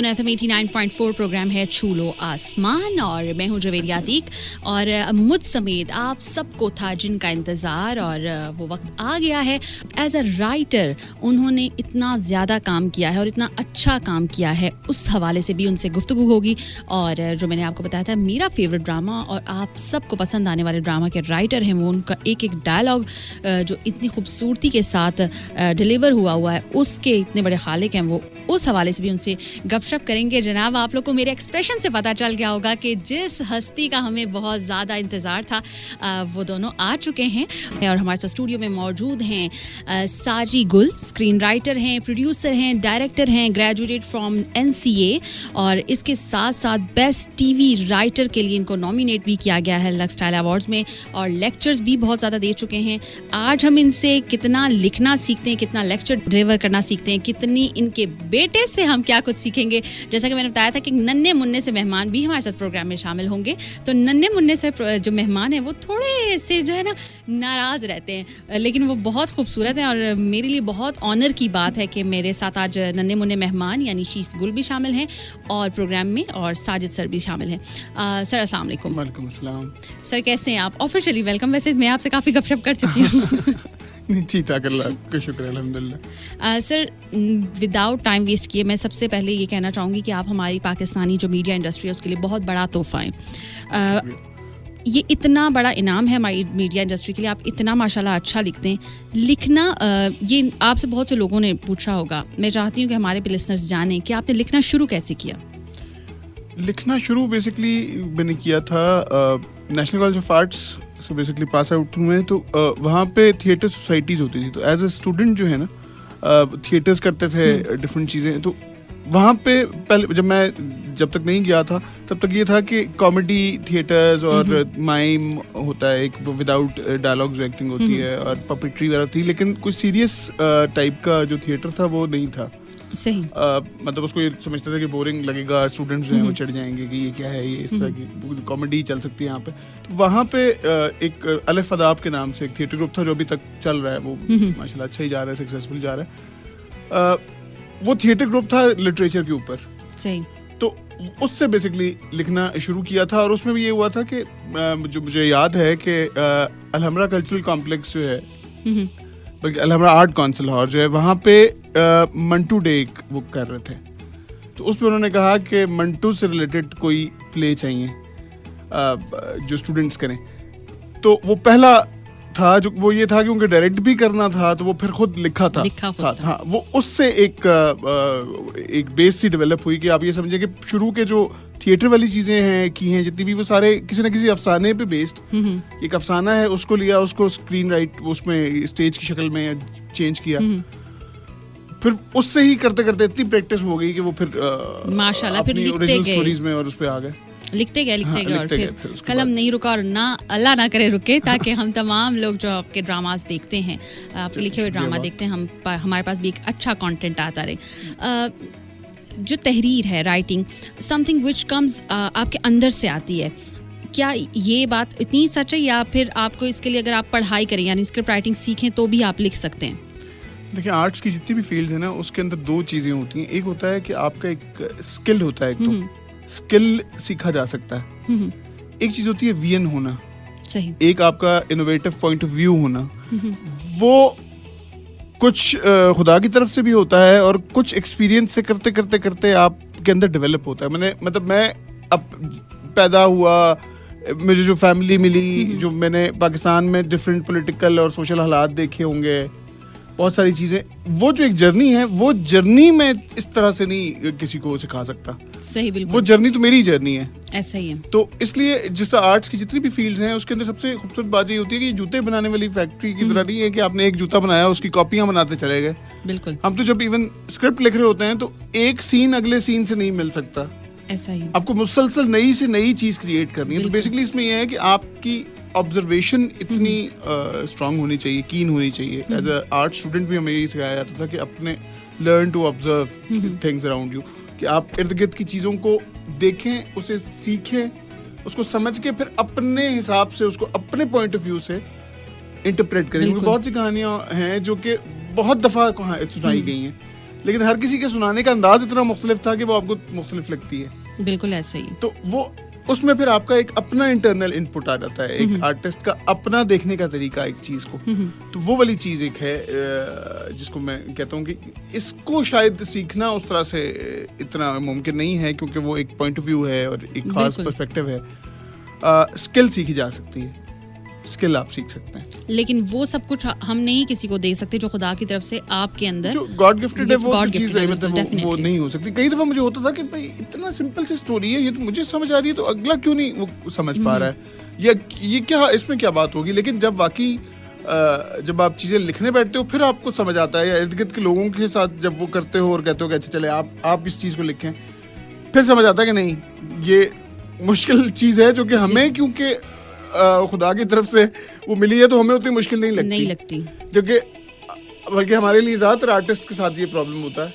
सुना FM 89.4 programme है छू लो आसमान और मैं हूं जवेरिया अतीक और मुझ समेत आप सबको था जिनका इंतज़ार और वो वक्त आ गया है। एज अ राइटर उन्होंने इतना ज़्यादा काम किया है और इतना अच्छा काम किया है, उस हवाले से भी उनसे गुफ्तगू होगी। और जो मैंने आपको बताया था मेरा फेवरेट ड्रामा और आप सबको पसंद आने वाले ड्रामा के राइटर हैं वो, उनका एक एक डायलॉग जो इतनी खूबसूरती के साथ डिलीवर हुआ है उसके इतने बड़े खालिक हैं वो, उस हवाले से भी उनसे गपशप करेंगे। जनाब आप लोग को मेरे एक्सप्रेशन से पता चल गया होगा कि जिस हस्ती का हमें बहुत ज़्यादा इंतज़ार था वो दोनों आ चुके हैं और हमारे साथ स्टूडियो में मौजूद हैं साजी गुल, स्क्रीन राइटर हैं, प्रोड्यूसर हैं, डायरेक्टर हैं, ग्रेजुएटेड फ्रॉम NCA और इसके साथ साथ बेस्ट टीवी राइटर के लिए इनको नॉमिनेट भी किया गया है लक्स स्टाइल अवार्ड्स में और लेक्चर्स भी बहुत ज़्यादा दे चुके हैं। आज हम इनसे कितना लिखना सीखते हैं, कितना लेक्चर डिलीवर करना सीखते हैं, कितनी इनके बेटे से हम क्या कुछ सीखेंगे। जैसा कि मैंने बताया था कि नन्हे मुन्ने से मेहमान भी हमारे साथ प्रोग्राम में शामिल होंगे, तो नन्हे मुन्ने से जो मेहमान हैं वो थोड़े से जो है ना नाराज़ रहते हैं, लेकिन वो बहुत खूबसूरत हैं और मेरे लिए बहुत ऑनर की बात है कि मेरे साथ आज नन्हे मुन्ने मेहमान यानी शीश गुल भी शामिल हैं और प्रोग्राम में और साजिद सर भी शामिल हैं। सर अस्सलाम वालेकुम। वालेकुम अस्सलाम। सर कैसे हैं आप? ऑफिशियली वेलकम, वैसे मैं आपसे काफ़ी गपशप कर चुकी हूँ। ठीक ठाक, अल्लाह का शुक्र है, अल्हम्दुलिल्लाह। सर विदाउट टाइम वेस्ट किए मैं सबसे पहले ये कहना चाहूँगी कि आप हमारी पाकिस्तानी जो मीडिया इंडस्ट्री है उसके लिए बहुत बड़ा तोहफ़ा है। ये इतना बड़ा इनाम है हमारी मीडिया इंडस्ट्री के लिए, आप इतना माशाल्लाह अच्छा लिखते हैं। लिखना ये आपसे बहुत से लोगों ने पूछा होगा, मैं चाहती हूँ कि हमारे भी लिसनर्स जानें कि आपने लिखना शुरू कैसे किया। लिखना शुरू बेसिकली मैंने किया था नेशनल कॉलेज ऑफ आर्ट्स से बेसिकली पास आउट हूँ मैं, तो वहाँ पे थिएटर सोसाइटीज़ होती थी, तो एज अ स्टूडेंट जो है ना थिएटर्स करते थे डिफरेंट चीज़ें। तो वहाँ पे पहले जब तक नहीं गया था तब तक ये था कि कॉमेडी थिएटर्स और माइम होता है, एक विदाउट डायलॉग जो एक्टिंग होती है और पपेट्री वगैरह थी, लेकिन कुछ सीरियस टाइप का जो थिएटर था वो नहीं था। सही मतलब उसको ये समझते थे कि बोरिंग लगेगा, स्टूडेंट्स जो हैं वो चढ़ जाएंगे कि ये क्या है, ये इस तरह की कॉमेडी चल सकती है यहाँ पे। तो वहाँ पे एक अलफ अदाब के नाम से एक थिएटर ग्रुप था जो अभी तक चल रहा है, वो माशाल्लाह अच्छा ही जा रहा है, सक्सेसफुल जा रहा है। वो थिएटर ग्रुप था लिटरेचर के ऊपर। सही। तो उससे बेसिकली लिखना शुरू किया था और उसमें भी ये हुआ था कि जो मुझे याद है कि अलहमरा कल्चरल कॉम्प्लेक्स जो है, बल्कि अलहमरा आर्ट काउंसिल हॉल जो है, वहाँ पे मंटू डे वो कर रहे थे, तो उसमें उन्होंने कहा कि मंटू से रिलेटेड कोई प्ले चाहिए जो स्टूडेंट्स करें। तो वो पहला था जो वो ये था कि उनको डायरेक्ट भी करना था, तो वो फिर खुद लिखा था साथ। हाँ, वो उससे एक बेस सी डेवलप हुई कि आप ये समझे कि शुरू के जो थिएटर वाली चीजें हैं की हैं जितनी भी, वो सारे किसी ना किसी अफसाने पे बेस्ड। एक अफसाना है, उसको लिया, उसको स्क्रीन राइट उसमें स्टेज की शक्ल में चेंज किया, फिर उससे ही करते करते इतनी प्रैक्टिस हो गई कि वो फिर माशाल्लाह फिर लिखते गए स्टोरीज में और उस पे आ गए, लिखते गए और फिर कलम नहीं रुका और ना अल्लाह ना करे रुके, ताकि हम तमाम लोग जो आपके ड्रामास देखते हैं, आपके लिखे हुए ड्रामा देखते हैं, हमारे पास भी एक अच्छा कंटेंट आता रहे। जो तहरीर है, राइटिंग, समथिंग विच कम्स आपके अंदर से आती है, क्या ये बात इतनी सच है या फिर आपको इसके लिए अगर आप पढ़ाई करें यानी स्क्रिप्ट राइटिंग सीखें तो भी आप लिख सकते हैं? देखिए, आर्ट्स की जितनी भी फील्ड्स हैं ना उसके अंदर दो चीज़ें होती हैं। एक होता है कि आपका एक स्किल होता है, एक तो स्किल सीखा जा सकता है, एक चीज़ होती है विजन होना। सही। एक आपका इनोवेटिव पॉइंट ऑफ व्यू होना, वो कुछ खुदा की तरफ से भी होता है और कुछ एक्सपीरियंस से करते करते करते आपके अंदर डेवलप होता है। मैं अब पैदा हुआ, मुझे जो फैमिली मिली, जो मैंने पाकिस्तान में डिफरेंट पॉलिटिकल और सोशल हालात देखे होंगे, बहुत सारी चीज़ें, वो जो एक जर्नी है, वो जर्नी मैं इस तरह से नहीं किसी को सिखा सकता। सही, बिल्कुल। वो जर्नी तो मेरी जर्नी है, ऐसा ही है। तो इसलिए जिस आर्ट्स की जितनी भी फील्ड्स हैं उसके अंदर सबसे खूबसूरत बात ये होती है कि जूते बनाने वाली फैक्ट्री की तरह नहीं है कि आपने एक जूता बनाया उसकी कॉपियां बनाते चले गए। बिल्कुल। हम तो जब इवन स्क्रिप्ट लिख रहे होते हैं तो एक सीन अगले सीन से नहीं मिल सकता, ऐसा ही आपको मुसलसल नई से नई चीज क्रिएट करनी है। तो बेसिकली इसमें यह है कि आपकी ऑब्जर्वेशन इतनी स्ट्रांग होनी चाहिए, कीन होनी चाहिए। एज अ आर्ट स्टूडेंट भी हमें यही सिखाया जाता था कि अपने learn to observe things around you, कि आप इर्द गिर्द की चीज़ों को देखें, उसे सीखें, उसको समझ के फिर अपने हिसाब से उसको अपने पॉइंट ऑफ व्यू से इंटरप्रेट करें। क्योंकि बहुत सी कहानियाँ हैं जो कि बहुत दफ़ा सुनाई गई हैं, लेकिन हर किसी के सुनाने का अंदाज इतना मुख्तलिफ था कि वो आपको मुख्तलिफ लगती है। बिल्कुल ऐसे ही। तो वो उसमें फिर आपका एक अपना इंटरनल इनपुट आ जाता है, एक आर्टिस्ट का अपना देखने का तरीका एक चीज को। तो वो वाली चीज एक है जिसको मैं कहता हूँ कि इसको शायद सीखना उस तरह से इतना मुमकिन नहीं है, क्योंकि वो एक पॉइंट ऑफ व्यू है और एक खास पर्सपेक्टिव है। स्किल सीखी जा सकती है, स्किल आप सीख सकते हैं, लेकिन वो सब कुछ हम नहीं किसी को दे सकते जो खुदा की तरफ से आपके अंदर जो गॉड गिफ्टेड है, वो चीज है, मतलब वो definitely। नहीं हो सकती। कई दफा मुझे होता था कि भाई इतना सिंपल सी स्टोरी है, ये तो मुझे समझ आ रही है, तो अगला क्यों नहीं वो समझ पा रहा है, या ये क्या, इसमें क्या बात होगी। लेकिन जब वाकई जब आप चीजें लिखने बैठते हो फिर आपको समझ आता है, या इर्द गिर्द के लोगों के साथ जब वो करते हो और कहते हो कि अच्छा चले आप इस चीज को लिखें, फिर समझ आता है कि नहीं ये मुश्किल चीज है, जो कि हमें क्योंकि खुदा की तरफ से वो मिली है तो हमें उतनी मुश्किल नहीं लगती। जबकि बल्कि हमारे लिए ज़्यादातर आर्टिस्ट के साथ ये प्रॉब्लम होता है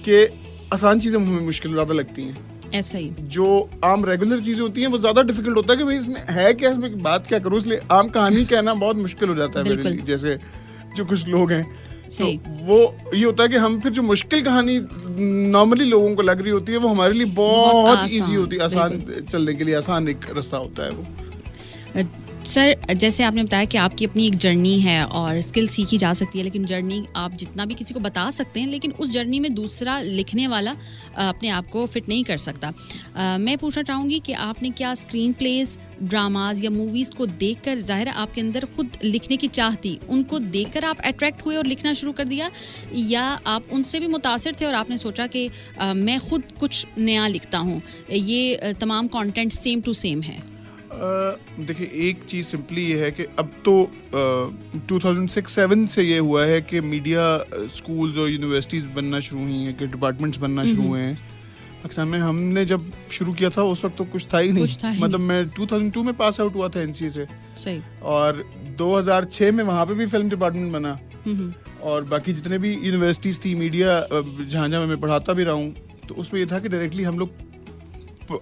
कि आसान चीज़ें हमें मुश्किल ज़्यादा लगती हैं। ऐसा ही जो आम रेगुलर चीज़ें होती हैं वो ज़्यादा डिफिकल्ट होता है कि भाई इसमें है क्या, इसमें बात क्या करूँ, इसलिए आम कहानी कहना बहुत मुश्किल हो जाता है मेरे लिए। जैसे जो कुछ लोग हैं, तो वो ये होता है कि हम फिर जो मुश्किल कहानी नॉर्मली लोगों को लग रही होती है वो हमारे लिए बहुत इजी होती है, आसान चलने के लिए आसान एक रास्ता होता है वो। सर, जैसे आपने बताया कि आपकी अपनी एक जर्नी है और स्किल सीखी जा सकती है, लेकिन जर्नी आप जितना भी किसी को बता सकते हैं, लेकिन उस जर्नी में दूसरा लिखने वाला अपने आप को फिट नहीं कर सकता। मैं पूछना चाहूँगी कि आपने क्या स्क्रीन प्लेज, ड्रामाज या मूवीज़ को देखकर, ज़ाहिर है आपके अंदर खुद लिखने की चाह थी, उनको देखकर आप अट्रैक्ट हुए और लिखना शुरू कर दिया, या आप उनसे भी मुतासिर थे और आपने सोचा कि मैं खुद कुछ नया लिखता हूँ, ये तमाम कंटेंट सेम टू सेम है? देखिए, एक चीज़ सिंपली ये है कि अब तो 2006-07 से ये हुआ है कि मीडिया स्कूल्स और यूनिवर्सिटीज़ बनना शुरू हुई हैं, कि डिपार्टमेंट्स बनना शुरू हुए हैं पाकिस्तान में। हमने जब शुरू किया था उस वक्त तो कुछ था ही नहीं, मतलब मैं 2002 में पास आउट हुआ था एनसीए से। सही। और 2006 में वहाँ पे भी फिल्म डिपार्टमेंट बना, और बाकी जितने भी यूनिवर्सिटीज़ थी, मीडिया जहाँ जहाँ मैं पढ़ाता भी रहा हूँ, तो उसमें ये था कि डायरेक्टली हम लोग,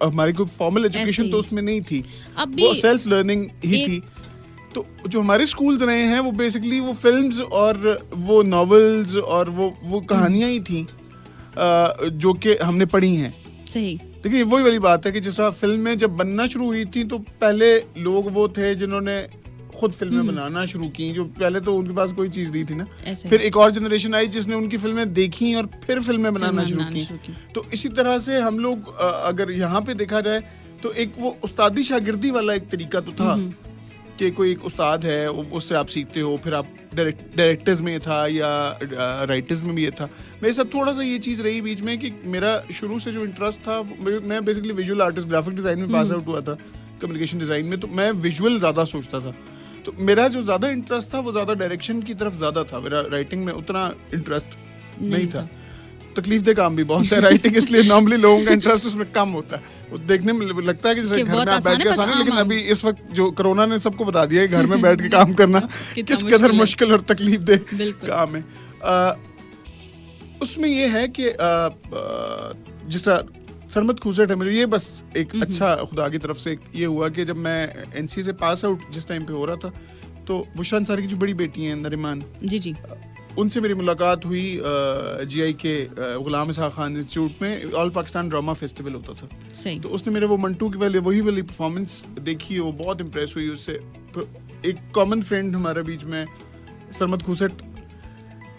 हमारी कोई फॉर्मल एजुकेशन तो उसमें नहीं थी, वो सेल्फ लर्निंग ही थी। तो जो हमारे स्कूल्स रहे हैं वो बेसिकली वो फिल्म्स और वो नॉवेल्स और वो कहानियां ही थी जो कि हमने पढ़ी हैं। सही। देखिए, वही वाली बात है कि जैसा फिल्म में जब बनना शुरू हुई थी तो पहले लोग वो थे जिन्होंने खुद फिल्में बनाना शुरू की, जो पहले तो उनके पास कोई चीज नहीं थी ना। फिर एक और जनरेशन आई जिसने उनकी फिल्में देखी और फिर फिल्में बनाना शुरू की। तो इसी तरह से हम लोग अगर यहाँ पे देखा जाए तो एक वो उस्तादी शागिर्दी वाला एक तरीका तो था कि कोई एक उस्ताद है, उससे आप सीखते हो, फिर आप डायरेक्टर्स में था या राइटर्स में भी ये था। मेरे साथ थोड़ा सा ये चीज़ रही बीच में कि मेरा शुरू से जो इंटरेस्ट था, मैं basically visual artist, graphic design में पास आउट हुआ था, कम्युनिकेशन डिज़ाइन में, तो मैं विजुअल ज़्यादा सोचता था। तो मेरा जो ज़्यादा इंटरेस्ट था वो ज़्यादा डायरेक्शन की तरफ ज़्यादा था, मेरा राइटिंग में उतना इंटरेस्ट नहीं था। तकलीफ दे काम भी बहुत है राइटिंग, इसलिए नॉर्मली लोगों का इंटरेस्ट उसमें कम होता है। वो देखने में लगता है कि जैसे घर में आप बैठ के आसान है, लेकिन अभी इस वक्त जो कोरोना ने सबको बता दिया है घर में बैठ के काम करना किस कदर मुश्किल और तकलीफ दे काम है। उसमें ये है कि जिस तरह सरमद खूसट है, मुझे ये बस एक अच्छा खुदा की तरफ से ये हुआ कि जब मैं एनसी से पास आउट जिस टाइम पे हो रहा था, तो बुशरा अंसारी की जो बड़ी बेटी हैं नरिमान जी, उनसे मेरी मुलाकात हुई जीआई के गुलाम इसहाक खान इंस्टीट्यूट में। ऑल पाकिस्तान ड्रामा फेस्टिवल होता था। सही। तो उसने मेरे वो मंटू की वही वाली परफॉर्मेंस देखी, वो बहुत इम्प्रेस हुई उससे। एक कॉमन फ्रेंड हमारे बीच में सरमद खूसट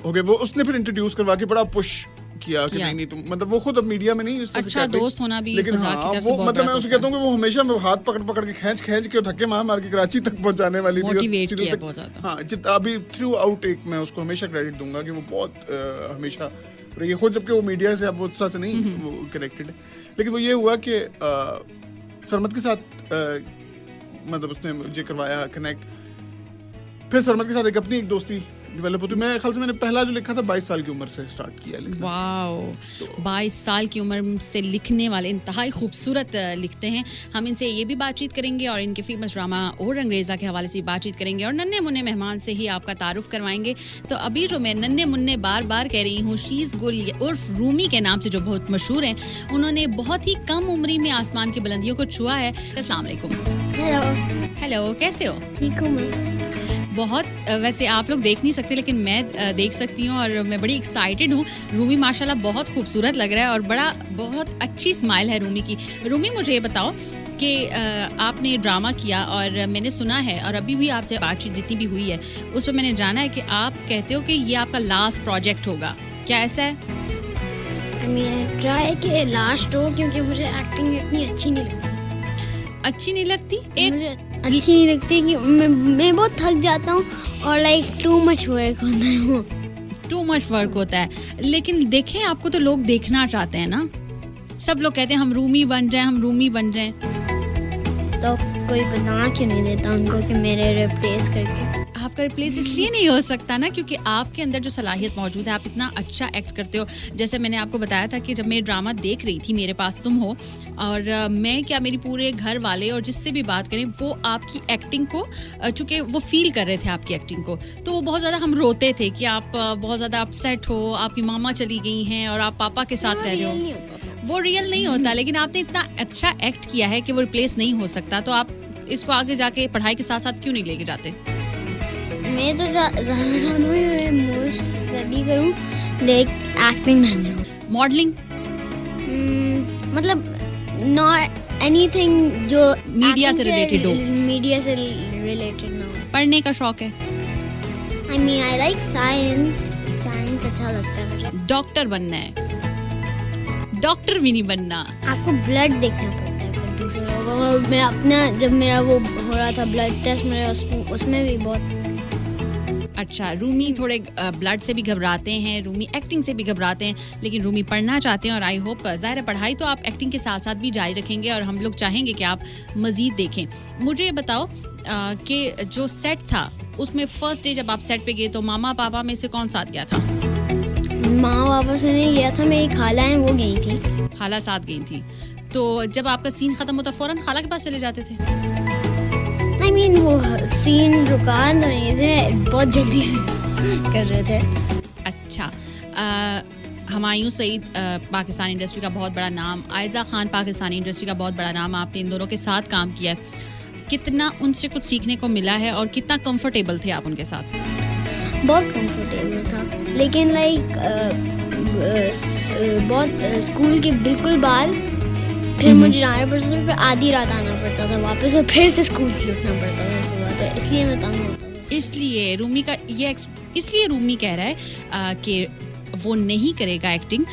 हो गए, वो उसने फिर इंट्रोड्यूस करवा के बड़ा पुश किया कि नहीं तुम, मतलब वो खुद अब मीडिया में नहीं अच्छा दोस्त होना भी, लेकिन हाँ वो मतलब मैं उसे कहता हूँ कि वो हमेशा हाथ पकड़ के खींच के धक्के मार के कराची तक पहुंचाने वाली भी, हाँ जितना अभी थ्रू आउट एक मैं उसको हमेशा क्रेडिट दूंगा कि वो बहुत हमेशा रही है खुद, जबकि वो मीडिया से अब वो तरह से नहीं वो कनेक्टेड है। लेकिन वो ये हुआ कि सरमद के साथ मतलब उसने मुझे करवाया कनेक्ट, फिर सरमद के साथ एक दोस्ती डेवलप होती। मैं ख्याल से मैंने पहला जो लिखा था 22 साल की उम्र से स्टार्ट किया लिखना। वाओ, 22 साल की उम्र से लिखने वाले इंतहाई खूबसूरत लिखते हैं। हम इनसे ये भी बातचीत करेंगे और इनके फेमस ड्रामा और अंग्रेज़ा के हवाले से भी बातचीत करेंगे और नन्हे मुन्ने मेहमान से ही आपका तारुफ करवाएंगे। तो अभी जो मैं नन्हे मुन्ने बार बार कह रही हूँ, शीज़ गुल उर्फ रूमी के नाम से जो बहुत मशहूर हैं, उन्होंने बहुत ही कम उम्री में आसमान की बुलंदियों को छुआ है। अस्सलाम वालेकुम। हेलो। हेलो, कैसे हो? ठीक हूँ मैं। बहुत वैसे आप लोग देख नहीं सकते लेकिन मैं देख सकती हूँ और मैं बड़ी एक्साइटेड हूँ। रूमी माशाल्लाह बहुत खूबसूरत लग रहा है और बहुत अच्छी स्माइल है रूमी की। रूमी मुझे ये बताओ कि आपने ड्रामा किया और मैंने सुना है और अभी भी आपसे बातचीत जितनी भी हुई है उस पर मैंने जाना है कि आप कहते हो कि ये आपका लास्ट प्रोजेक्ट होगा, क्या ऐसा है? I ट्राई कि लास्ट हो, क्योंकि मुझे एक्टिंग इतनी अच्छी नहीं लगती। अच्छी नहीं लगती? मुझे अच्छी नहीं लगती कि मैं बहुत थक जाता हूँ और लाइक टू मच वर्क होता है वो। टू मच वर्क होता है, लेकिन देखें आपको तो लोग देखना चाहते हैं ना। सब लोग कहते हैं हम रूमी बन जाएं, हम रूमी बन जाएं। तो कोई बना क्यों नहीं देता उनको कि मेरे रिप्लेस करके? आपका रिप्लेस इसलिए नहीं हो सकता ना क्योंकि आपके अंदर जो सलाहियत मौजूद है, आप इतना अच्छा एक्ट करते हो। जैसे मैंने आपको बताया था कि जब मैं ड्रामा देख रही थी मेरे पास तुम हो, और मैं क्या मेरी पूरे घर वाले और जिससे भी बात करें वो आपकी एक्टिंग को, चूँकि वो फील कर रहे थे आपकी एक्टिंग को, तो वो बहुत ज़्यादा हम रोते थे कि आप बहुत ज़्यादा अपसेट हो, आपकी मामा चली गई हैं और आप पापा के साथ रह रहे हो। वो रियल नहीं होता, लेकिन आपने इतना अच्छा एक्ट किया है कि वो रिप्लेस नहीं हो सकता। तो आप इसको आगे जाके पढ़ाई के साथ साथ क्यों नहीं लेके जाते? मैं तो स्टडी करूँ, लेकिन एक्टिंग नहीं हो। मॉडलिंग मतलब नॉट एनीथिंग जो मीडिया से रिलेटेड हो। मीडिया से रिलेटेड ना हो। पढ़ने का शौक है? आई लाइक साइंस अच्छा लगता है मुझे। डॉक्टर बनना है? डॉक्टर भी नहीं बनना। आपको ब्लड देखना पड़ता है फिर दूसरे लोगों को। मैं अपना जब मेरा वो हो रहा था ब्लड टेस्ट, मेरा उसमें भी बहुत। अच्छा, रूमी थोड़े ब्लड से भी घबराते हैं, रूमी एक्टिंग से भी घबराते हैं, लेकिन रूमी पढ़ना चाहते हैं और आई होप ज़ाहिर है पढ़ाई तो आप एक्टिंग के साथ साथ भी जारी रखेंगे और हम लोग चाहेंगे कि आप मज़ीद देखें। मुझे ये बताओ कि जो सेट था उसमें फर्स्ट डे जब आप सेट पे गए तो मामा पापा में से कौन साथ गया था? माँ पापा से नहीं गया था, मेरी खाला हैं वो गई थी। खाला साथ गई थी, तो जब आपका सीन ख़त्म होता फ़ौरन खाला के पास चले जाते थे? वो सीन रुका नहीं थे, बहुत जल्दी से कर रहे थे। अच्छा, हुमायूं सईद पाकिस्तानी इंडस्ट्री का बहुत बड़ा नाम, आयज़ा खान पाकिस्तानी इंडस्ट्री का बहुत बड़ा नाम, आपने इन दोनों के साथ काम किया है। कितना उनसे कुछ सीखने को मिला है और कितना कंफर्टेबल थे आप उनके साथ? बहुत कंफर्टेबल था, लेकिन लाइक बहुत स्कूल के बिल्कुल बाद फिर मुझे जाना पड़ता था, फिर आधी रात आना पड़ता था वापस और फिर से स्कूल के लिए उठना पड़ता था सुबह, तो इसलिए मैं तंग होता था। इसलिए रूमी का ये इसलिए रूमी कह रहा है कि वो नहीं करेगा एक्टिंग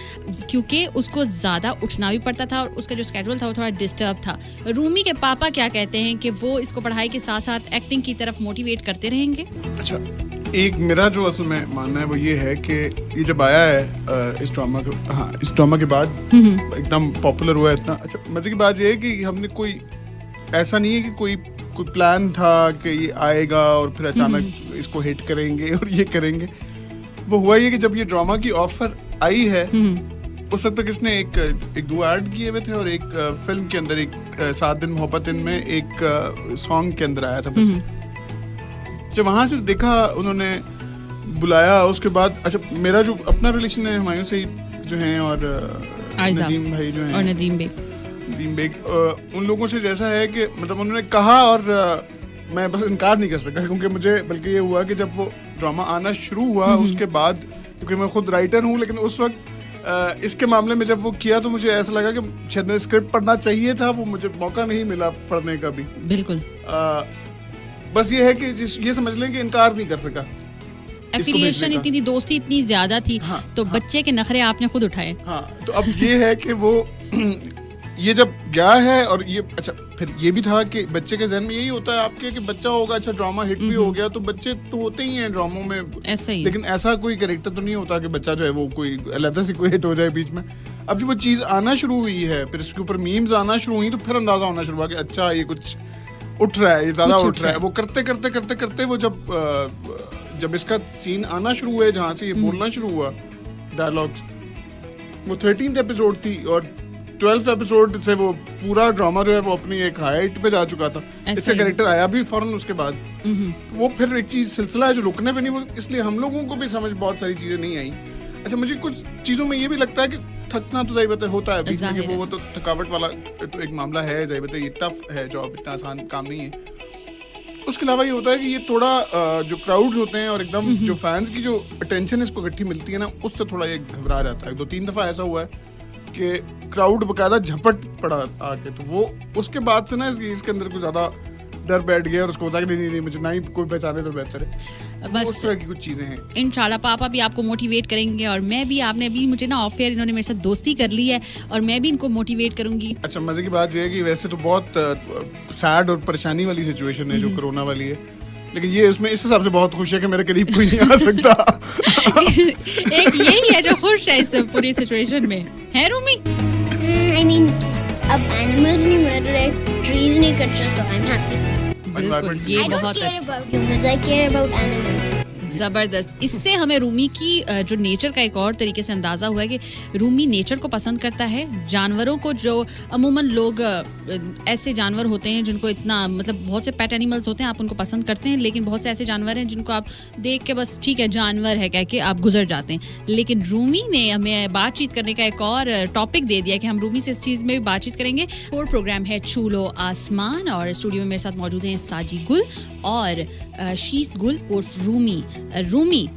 क्योंकि उसको ज़्यादा उठना भी पड़ता था और उसका जो स्केड्यूल था वो थोड़ा डिस्टर्ब था। रूमी के पापा क्या कहते हैं कि वो इसको पढ़ाई के साथ साथ एक्टिंग की तरफ मोटिवेट करते रहेंगे? अच्छा, एक मेरा जो असल में मानना है वो ये है कि ये जब आया है इस ड्रामा के बाद एकदम पॉपुलर हुआ है इतना। अच्छा, मजे की बात ये है कि हमने कोई ऐसा नहीं है कि कोई प्लान था कि ये आएगा और फिर अचानक इसको हिट करेंगे और ये करेंगे। वो हुआ ये कि जब ये ड्रामा की ऑफर आई है उस वक्त तक इसने एक दो ऐड किए हुए थे और एक फिल्म के अंदर, एक 7 दिन मोहब्बत दिन में एक सॉन्ग के अंदर आया था बस। जब वहाँ से देखा उन्होंने बुलाया उसके बाद, अच्छा मेरा जो अपना रिलेशन है हुमायूं से जो हैं और नदीम भाई जो हैं और नदीम बेग उन लोगों से जैसा है कि मतलब उन्होंने कहा और मैं बस इनकार नहीं कर सका, क्योंकि मुझे बल्कि ये हुआ कि जब वो ड्रामा आना शुरू हुआ उसके बाद, क्योंकि मैं खुद राइटर हूँ, लेकिन उस वक्त इसके मामले में जब वो किया तो मुझे ऐसा लगा कि शायद मैं स्क्रिप्ट पढ़ना चाहिए था, वो मुझे मौका नहीं मिला पढ़ने का भी। बिल्कुल बस ये है कि ये समझ लें कि इनकार नहीं कर सका। एफिलिएशन इतनी थी, दोस्ती इतनी ज्यादा थी, तो बच्चे के नखरे आपने खुद उठाए। हाँ, तो अब ये है कि वो ये जब गया है और ये, अच्छा फिर ये भी था कि बच्चे के जहन में यही होता है आपके कि बच्चा होगा, अच्छा ड्रामा हिट भी हो गया, तो बच्चे तो होते ही हैं ड्रामों में ऐसा ही, लेकिन ऐसा कोई कैरेक्टर तो नहीं होता कि बच्चा जो है वो कोई अलग से कोई हिट हो जाए बीच में। अब जब वो चीज़ आना शुरू हुई है, फिर इसके ऊपर मीम्स आना शुरू हुई, तो फिर अंदाजा होना शुरू हुआ कि अच्छा ये कुछ उठ रहा है, ये ज्यादा उठ रहा है। वो करते करते करते करते वो जब इसका सीन आना शुरू हुआ, जहाँ से ये बोलना शुरू हुआ डायलॉग्स, वो 13th एपिसोड थी और 12th एपिसोड से वो पूरा ड्रामा जो है वो अपनी एक हाइट पे जा चुका था। इसका कैरेक्टर आया भी फौरन उसके बाद। वो फिर एक चीज सिलसिला है जो रुकने पे नहीं, वो इसलिए हम लोगों को भी समझ बहुत सारी चीजें नहीं आई। अच्छा, मुझे कुछ चीजों में ये भी लगता है कि थकना तो जाहिर होता है बीच में, वो तो थकावट वाला तो एक मामला है, जाहिर है ये टफ है जॉब, इतना आसान काम नहीं है। उसके अलावा ये होता है कि ये थोड़ा जो क्राउड्स होते हैं और एकदम जो फैंस की जो अटेंशन इसको इकट्ठी मिलती है ना, उससे थोड़ा ये घबरा जाता है। 2-3 दफा ऐसा हुआ है कि क्राउड बकायदा झपट पड़ा आके, तो वो उसके बाद से ना इसके अंदर कुछ ज्यादा डर बैठ गया और उसको होता है कि नहीं मुझे ना ही कोई पहचाने तो बेहतर है। बस उस तरह की कुछ चीजें हैं। इंशाल्लाह पापा भी आपको मोटिवेट करेंगे और मैं भी, आपने अभी मुझे ना ऑफ एयर इन्होंने मेरे साथ दोस्ती कर ली है और मैं भी इनको मोटिवेट करूंगी। अच्छा, मजे की बात यह है कि वैसे तो बहुत सैड और परेशानी वाली सिचुएशन है जो कोरोना वाली है, लेकिन ये इसमें इस हिसाब से बहुत खुश है कि मेरे करीब कोई नहीं आ सकता। एक यही है जो खुश है इस पूरी सिचुएशन में, है रूमी? I mean, अब एनिमल्स नहीं मर रहे, ट्रीज नहीं कट रहे, so I'm happy. बिल्कुल, ये I don't बहुत care about humans, I care about animals. ज़बरदस्त। इससे हमें रूमी की जो नेचर का एक और तरीके से अंदाज़ा हुआ है कि रूमी नेचर को पसंद करता है, जानवरों को, जो अमूमन लोग ऐसे जानवर होते हैं जिनको इतना, मतलब बहुत से पेट एनिमल्स होते हैं आप उनको पसंद करते हैं, लेकिन बहुत से ऐसे जानवर हैं जिनको आप देख के बस ठीक है जानवर है कह के आप गुजर जाते हैं। लेकिन रूमी ने हमें बातचीत करने का एक और टॉपिक दे दिया कि हम रूमी से इस चीज़ में भी बातचीत करेंगे। और प्रोग्राम है छू लो आसमान और स्टूडियो में मेरे साथ मौजूद हैं साजी गुल और शीस गुल उर्फ रूमी। रूमी,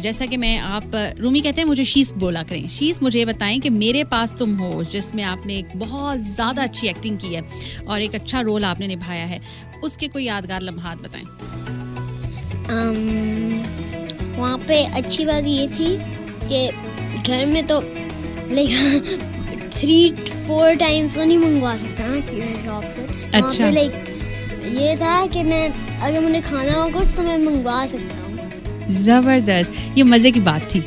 जैसा कि मैं, आप रूमी कहते हैं मुझे शीस बोला करें। शीस, मुझे बताएं कि मेरे पास तुम हो, जिसमें आपने एक बहुत ज़्यादा अच्छी एक्टिंग की है और एक अच्छा रोल आपने निभाया है, उसके कोई यादगार लम्हात बताएं। वहाँ पे अच्छी बात ये थी कि घर में तो लाइक 3-4 टाइम्स तो नहीं मंगवा सकता ना चीज़ें शॉप से। अच्छा। वहाँ पे लाइक ये था कि मैं, अगर मुझे खाना हो कुछ तो मैं मंगवा सकता हूँ। ज़बरदस्त, ये मज़े की बात थी।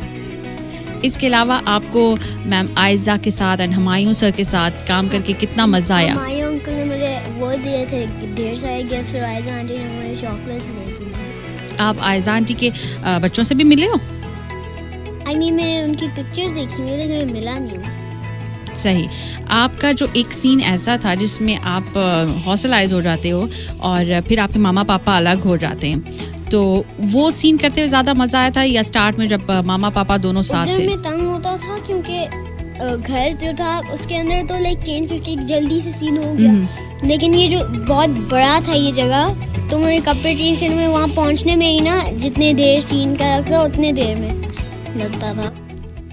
इसके अलावा आपको मैम आयजा के साथ एंड हुमायूं सर के साथ काम करके कितना मज़ा आया? हमारे अंकल ने मुझे वो दिए थे ढेर सारे गिफ्ट्स और आयजा आंटी ने मुझे चॉकलेट्स दी थी। आप आयजा आंटी के बच्चों से भी मिले हो? आई मीन मैंने उनकी पिक्चर्स देखी हुई लेकिन मैं मिला नहीं हूँ। सही। आपका जो एक सीन ऐसा था जिसमें आप हॉस्टलाइज हो जाते हो और फिर आपके मामा पापा अलग हो जाते हैं, तो वो सीन करते हुए ज़्यादा मज़ा आया था या स्टार्ट में जब मामा पापा दोनों साथ थे? मैं तंग होता था क्योंकि घर जो था उसके अंदर तो लाइक चेंज करके जल्दी से सीन हो गया, लेकिन ये जो बहुत बड़ा था ये जगह, तो मेरे कपड़े चेंज करने में, वहाँ पहुँचने में ही ना जितने देर सीन का लगता उतने देर में लगता था।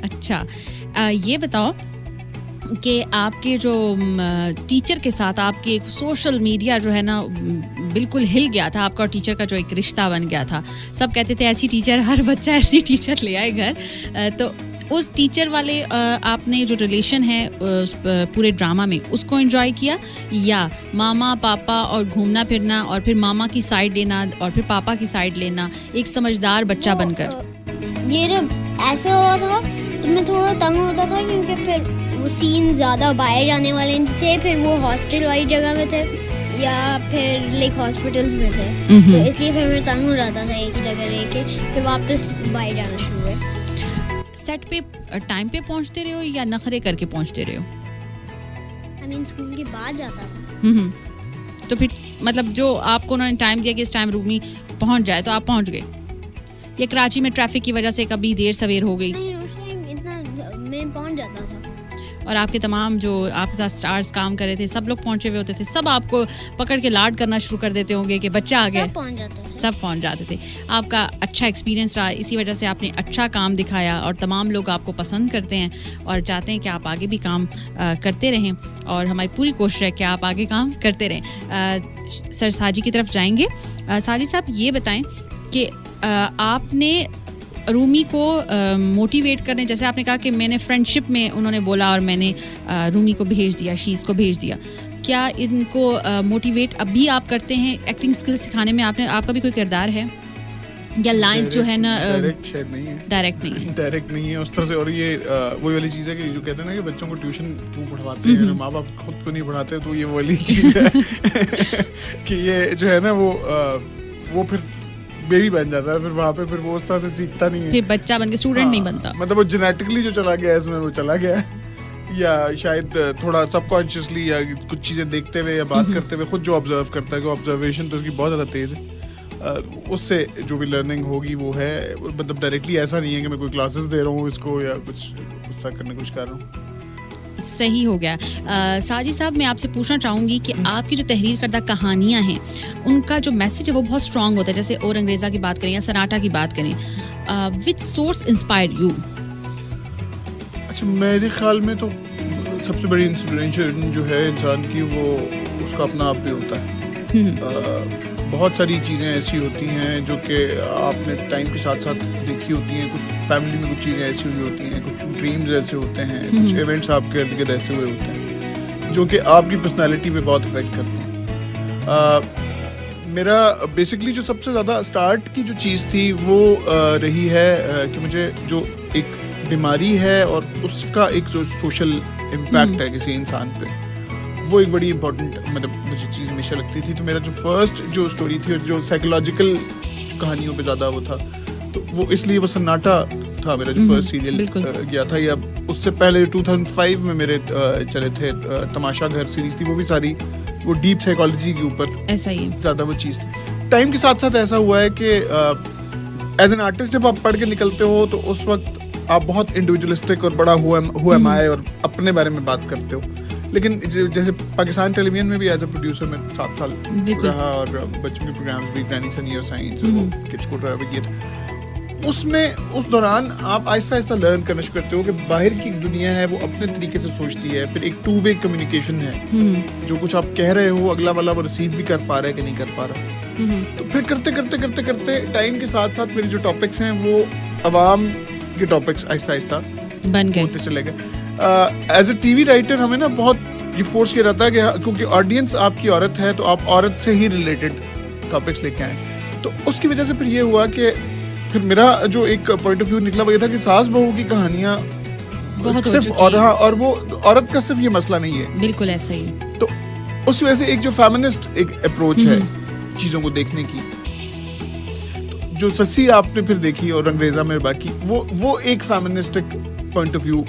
अच्छा, ये बताओ कि आपके जो टीचर के साथ आपके सोशल मीडिया जो है ना बिल्कुल हिल गया था, आपका और टीचर का जो एक रिश्ता बन गया था। सब कहते थे ऐसी टीचर, हर बच्चा ऐसी टीचर ले आए घर, तो उस टीचर वाले आपने जो रिलेशन है उस पूरे ड्रामा में उसको एंजॉय किया या मामा पापा और घूमना फिरना और फिर मामा की साइड लेना और फिर पापा की साइड लेना एक समझदार बच्चा बनकर? ये जब ऐसा हुआ था तो मैं थोड़ा तंग होता था क्योंकि फिर वो सीन ज़्यादा बाहर जाने वाले थे, फिर वो हॉस्टल वाली जगह में थे या फिर लाइक हॉस्पिटल्स में थे, तो इसलिए फिर मैं तंग हो जाता था एक ही जगह रह के, फिर वापस बाहर जाना शुरू हुआ। सेट पे टाइम पे पहुंचते रहे हो या नखरे करके पहुंचते रहे हो? आई मीन स्कूल के बाद जाता था। तो फिर मतलब जो आपको उन्होंने टाइम दिया कि इस टाइम रूमी पहुंच जाए तो आप पहुंच गए, या कराची में ट्रैफिक की वजह से कभी देर सवेर हो गई? नहीं, उस टाइम इतना मैं पहुंच जाता था। और आपके तमाम जो आपके साथ स्टार्स काम कर रहे थे सब लोग पहुंचे हुए होते थे, सब आपको पकड़ के लाड करना शुरू कर देते होंगे कि बच्चा आ गया? सब पहुंच जाते थे। आपका अच्छा एक्सपीरियंस रहा, इसी वजह से आपने अच्छा काम दिखाया और तमाम लोग आपको पसंद करते हैं और चाहते हैं कि आप आगे भी काम करते रहें, और हमारी पूरी कोशिश है कि आप आगे काम करते रहें। सर साजी की तरफ जाएंगे। साजी साहब, ये बताएं कि आपने रूमी को मोटिवेट करने, जैसे आपने कहा कि मैंने फ्रेंडशिप में उन्होंने बोला और मैंने रूमी को भेज दिया, शीस को भेज दिया, क्या इनको मोटिवेट अब भी आप करते हैं एक्टिंग स्किल सिखाने में? आपका भी कोई किरदार है या लाइंस जो है ना? डायरेक्ट शायद नहीं है। डायरेक्ट नहीं है उस तरह से। और ये वही वाली चीज़ है कि जो कहते हैं ना कि बच्चों को ट्यूशन क्यों पढ़वाते हैं, माँ बाप खुद को नहीं पढ़ाते, तो ये वाली चीज़ है कि ये जो है ना वो फिर बेबी बन जाता है, फिर वहाँ पे फिर वो उस तरह से सीखता नहीं है, फिर बच्चा बन के स्टूडेंट नहीं बनता। मतलब वो जेनेटिकली जो चला गया है इसमें वो चला गया है, या शायद थोड़ा सबकॉन्शियसली या कुछ चीज़ें देखते हुए या बात करते हुए खुद जो ऑब्जर्व करता है, कि ऑब्जर्वेशन तो उसकी बहुत ज़्यादा तेज़ है, उससे जो भी लर्निंग होगी वो है। मतलब डायरेक्टली ऐसा नहीं है कि मैं कोई क्लासेस दे रहा हूँ इसको या कुछ उस तरह करने की कोशिश कर रहा हूँ। सही हो गया। साजिद साहब, मैं आपसे पूछना चाहूँगी कि आपकी जो तहरीर करदा कहानियाँ हैं उनका जो मैसेज है वो बहुत स्ट्रॉन्ग होता है। जैसे और अंग्रेज़ा की बात करें या सन्नाटा की बात करें, विच सोर्स इंस्पायर्ड यू? अच्छा, मेरे ख्याल में तो सबसे बड़ी इंस्पिरेशन जो है इंसान की, वो उसका अपना आप भी होता है। बहुत सारी चीज़ें ऐसी होती हैं जो कि आपने टाइम के साथ साथ देखी होती हैं। कुछ फैमिली में कुछ चीज़ें ऐसी हुई होती हैं, कुछ ड्रीम्स ऐसे होते हैं, कुछ इवेंट्स आपके इर्द गिर्द ऐसे हुए होते हैं जो कि आपकी पर्सनालिटी पे बहुत इफेक्ट करते हैं। मेरा बेसिकली जो सबसे ज़्यादा स्टार्ट की जो चीज़ थी वो रही है कि मुझे जो एक बीमारी है और उसका एक जो सोशल इम्पैक्ट है किसी इंसान पे, वो एक बड़ी इंपॉर्टेंट मतलब मुझे चीज़ हमेशा लगती थी। तो मेरा जो फर्स्ट जो स्टोरी थी और जो साइकोलॉजिकल कहानियों पे ज़्यादा वो था, तो वो इसलिए वो सन्नाटा था मेरा जो फर्स्ट सीरियल गया था। या उससे पहले 2005 में मेरे चले थे तमाशा घर सीरीज थी, वो भी सारी वो डीप साइकोलॉजी के ऊपर ऐसा ही ज़्यादा वो चीज़ थी। टाइम के साथ साथ ऐसा हुआ है कि एज एन आर्टिस्ट जब आप पढ़ के निकलते हो तो उस वक्त आप बहुत इंडिविजुअलिस्टिक और बड़ा हुआ एम आई और अपने बारे में बात करते हो। लेकिन जैसे पाकिस्तान टेलीविजन में भी एज ए प्रोड्यूसर मैं 7 साल रहा और बच्चों के प्रोग्राम्स भी, ग्रैनी सनी और साइंस किड्स को ड्राइव किए थे। उसमें उस दौरान आप आहिस्ता आहिस्ता लर्न करना शुरू करते हो कि बाहर की दुनिया है वो अपने तरीके से सोचती है। फिर एक 2 वे कम्युनिकेशन है, जो कुछ आप कह रहे हो अगला वाला वो रिसीव भी कर पा रहा है कि नहीं कर पा रहा। तो फिर करते टाइम के साथ साथ मेरे जो टॉपिक्स हैं वो अवाम के टॉपिक्स आहिस्ता आहिस्ता बन गए, होते चले गए। एज ए टीवी राइटर हमें ना बहुत ये फोर्स किया रहता है कि क्योंकि ऑडियंस आपकी औरत है तो आप औरत से ही रिलेटेड टॉपिक्स लेके आए। तो उसकी वजह से फिर ये हुआ कि फिर मेरा जो एक पॉइंट ऑफ व्यू निकला वो ये था कि सास बहू की कहानियां सिर्फ और वो औरत का सिर्फ ये मसला नहीं है। बिल्कुल ऐसा ही। तो उस वजह से एक जो फेमिनिस्ट एक अप्रोच है चीजों को देखने की, तो जो सस्सी आपने फिर देखी और अंग्रेजा में बाकी वो एक फेमिनिस्टिक पॉइंट ऑफ व्यू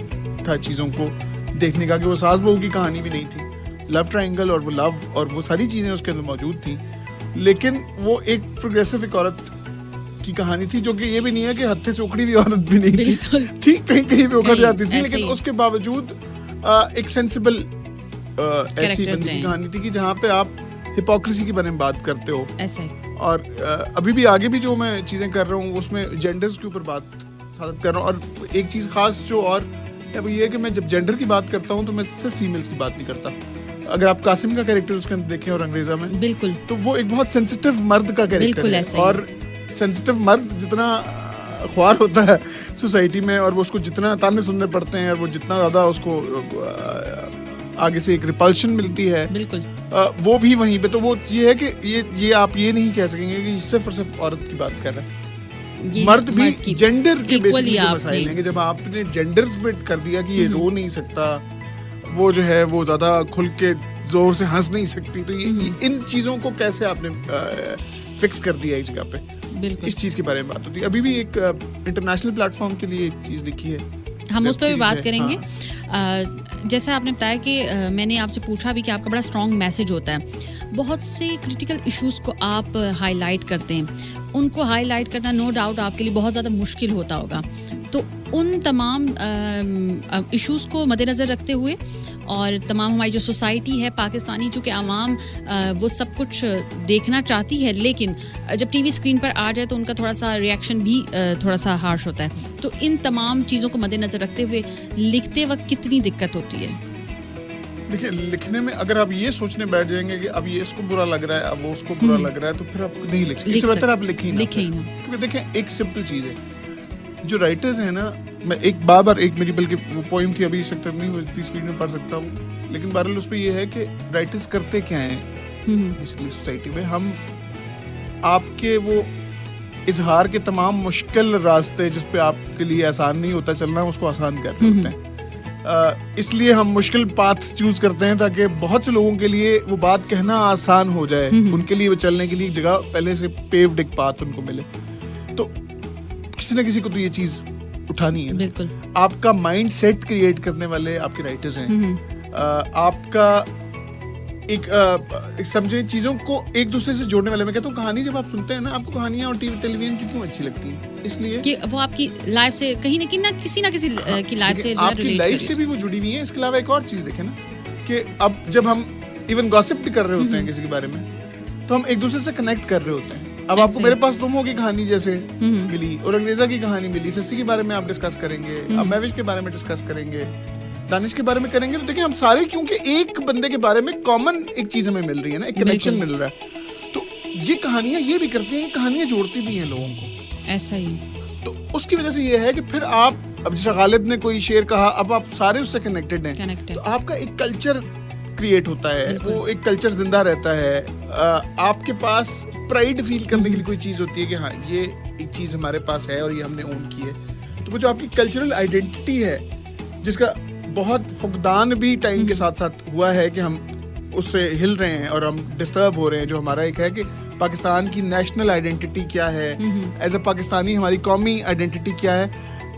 था चीज़ों को देखने का, कि वो सास बहू की कहानी भी नहीं थी, लव ट्रायंगल और वो लव और वो सारी चीज़ें उसके अंदर मौजूद थी, लेकिन वो एक प्रोग्रेसिव एक औरत की कहानी थी जो कि ये भी नहीं है कि हत्थे से उखड़ी हुई औरत भी नहीं थी, ठीक कहीं पे उखड़ जाती थी, लेकिन उसके बावजूद एक सेंसिबल ऐसी बंदी की कहानी थी कि जहाँ पे आप हिपोक्रेसी के बारे में बात करते हो ऐसे। और अभी भी आगे भी जो मैं चीज़ें कर रहा हूँ उसमें जेंडर्स के ऊपर बात साथ कर रहा हूँ। और एक चीज़ खास जो और वो ये है कि मैं जब जेंडर की बात करता हूँ तो मैं सिर्फ फीमेल्स की बात नहीं करता। अगर आप कासिम का कैरेक्टर उसके अंदर देखें और अंग्रेजा में, बिल्कुल, तो वो एक बहुत सेंसिटिव मर्द का कैरेक्टर है। और सेंसिटिव मर्द जितना ख्वार होता है सोसाइटी में और वो उसको जितना ताने सुनने पड़ते हैं और वो जितना ज़्यादा उसको आगे से एक रिपल्शन मिलती है, बिल्कुल वो भी वहीं पे। तो वो ये है कि ये आप ये नहीं कह सकेंगे कि सिर्फ और सिर्फ औरत की बात कर रहे हैं। मर्द भी जेंडर के बेसिकली जो मसाइल हैं कि जब आपने जेंडर स्प्लिट कर दिया कि ये रो नहीं सकता, वो जो है वो ज्यादा खुल के जोर से हंस नहीं सकती, तो ये इन चीजों को कैसे आपने फिक्स कर दिया एक जगह पे, इस चीज के बारे में बात होती है। अभी भी एक इंटरनेशनल प्लेटफॉर्म के लिए एक चीज लिखी है, हम उस पर भी बात करेंगे। जैसा आपने बताया कि मैंने आपसे पूछा भी कि आपका बड़ा स्ट्रॉन्ग मैसेज होता है, बहुत से क्रिटिकल इश्यूज को आप हाईलाइट करते हैं, उनको हाईलाइट करना नो डाउट आपके लिए बहुत ज़्यादा मुश्किल होता होगा। तो उन तमाम इश्यूज़ को मद्देनज़र रखते हुए और तमाम हमारी जो सोसाइटी है पाकिस्तानी, चूँकि आवाम वो सब कुछ देखना चाहती है, लेकिन जब टीवी स्क्रीन पर आ जाए तो उनका थोड़ा सा रिएक्शन भी थोड़ा सा हार्श होता है। तो इन तमाम चीज़ों को मद्देनज़र रखते हुए लिखते वक्त कितनी दिक्कत होती है? देखिए, लिखने में अगर आप ये सोचने बैठ जाएंगे कि अब ये इसको बुरा लग रहा है, अब वो उसको बुरा लग रहा है, तो फिर आप नहीं लिख सकते। इससे बेहतर आप लिखें ना। क्योंकि देखें, एक सिंपल चीज़ है, जो राइटर्स हैं ना, मैं एक बार एक मेरी बल्कि वो पोइम थी, अभी सकता नहीं वो इतनी स्पीड में पढ़ सकता हूँ, लेकिन बहरहाल उस पर ये है कि राइटर्स करते क्या हैं बेसिकली सोसाइटी में। हम आपके वो इजहार के तमाम मुश्किल रास्ते जिस पे आपके लिए आसान नहीं होता चलना, उसको आसान कर रहे होते हैं। इसलिए हम मुश्किल पाथ चूज करते हैं ताकि बहुत से लोगों के लिए वो बात कहना आसान हो जाए, उनके लिए वो चलने के लिए जगह पहले से पेव्ड एक पाथ उनको मिले। तो किसी ना किसी को तो ये चीज उठानी है। बिल्कुल। आपका माइंड सेट क्रिएट करने वाले आपके राइटर्स हैं। आपका एक समझे चीजों को एक दूसरे से जोड़ने वाले। मैं कहता हूँ कहानी जब आप सुनते हैं ना, आपको कहानियां और टीवी टेलीविजन क्यों अच्छी लगती हैं? इसलिए कि वो आपकी लाइफ से कहीं ना किसी की लाइफ से आपकी लाइफ से भी वो जुड़ी हुई है। इसके अलावा एक और चीज देखें ना कि अब जब हम इवन गॉसिप भी कर रहे होते हैं किसी के बारे में, तो हम एक दूसरे से कनेक्ट कर रहे होते हैं। अब आपको मेरे पास तुम हो की कहानी जैसे मिली और अंग्रेजा की कहानी मिली, सस्सी के बारे में आप डिस्कस करेंगे, अब महविश के बारे में डिस्कस करेंगे, दानिश के बारे में करेंगे। तो देखिए हम सारे क्योंकि एक बंदे के बारे में कॉमन एक चीज हमें मिल रही है ना, एक कनेक्शन मिल रहा है। तो ये कहानियां ये भी करती हैं, कहानियां जोड़ती भी हैं लोगों को, ऐसा ही। तो उसकी वजह से ये है कि फिर आप, अब जैसे गालिब ने कोई शेर कहा, अब आप सारे उससे कनेक्टेड हैं, तो आपका एक कल्चर क्रिएट होता है, वो एक कल्चर जिंदा रहता है। आपके पास प्राइड फील करने के लिए कोई चीज होती है कि हाँ ये एक चीज हमारे पास है और ये हमने ओन की है। तो वो जो आपकी कल्चरल आइडेंटिटी है, जिसका बहुत फुकदान भी टाइम के साथ साथ हुआ है कि हम उससे हिल रहे हैं और हम डिस्टर्ब हो रहे हैं। जो हमारा एक है कि पाकिस्तान की नेशनल आइडेंटिटी क्या है, एज अ पाकिस्तानी हमारी कौमी आइडेंटिटी क्या है,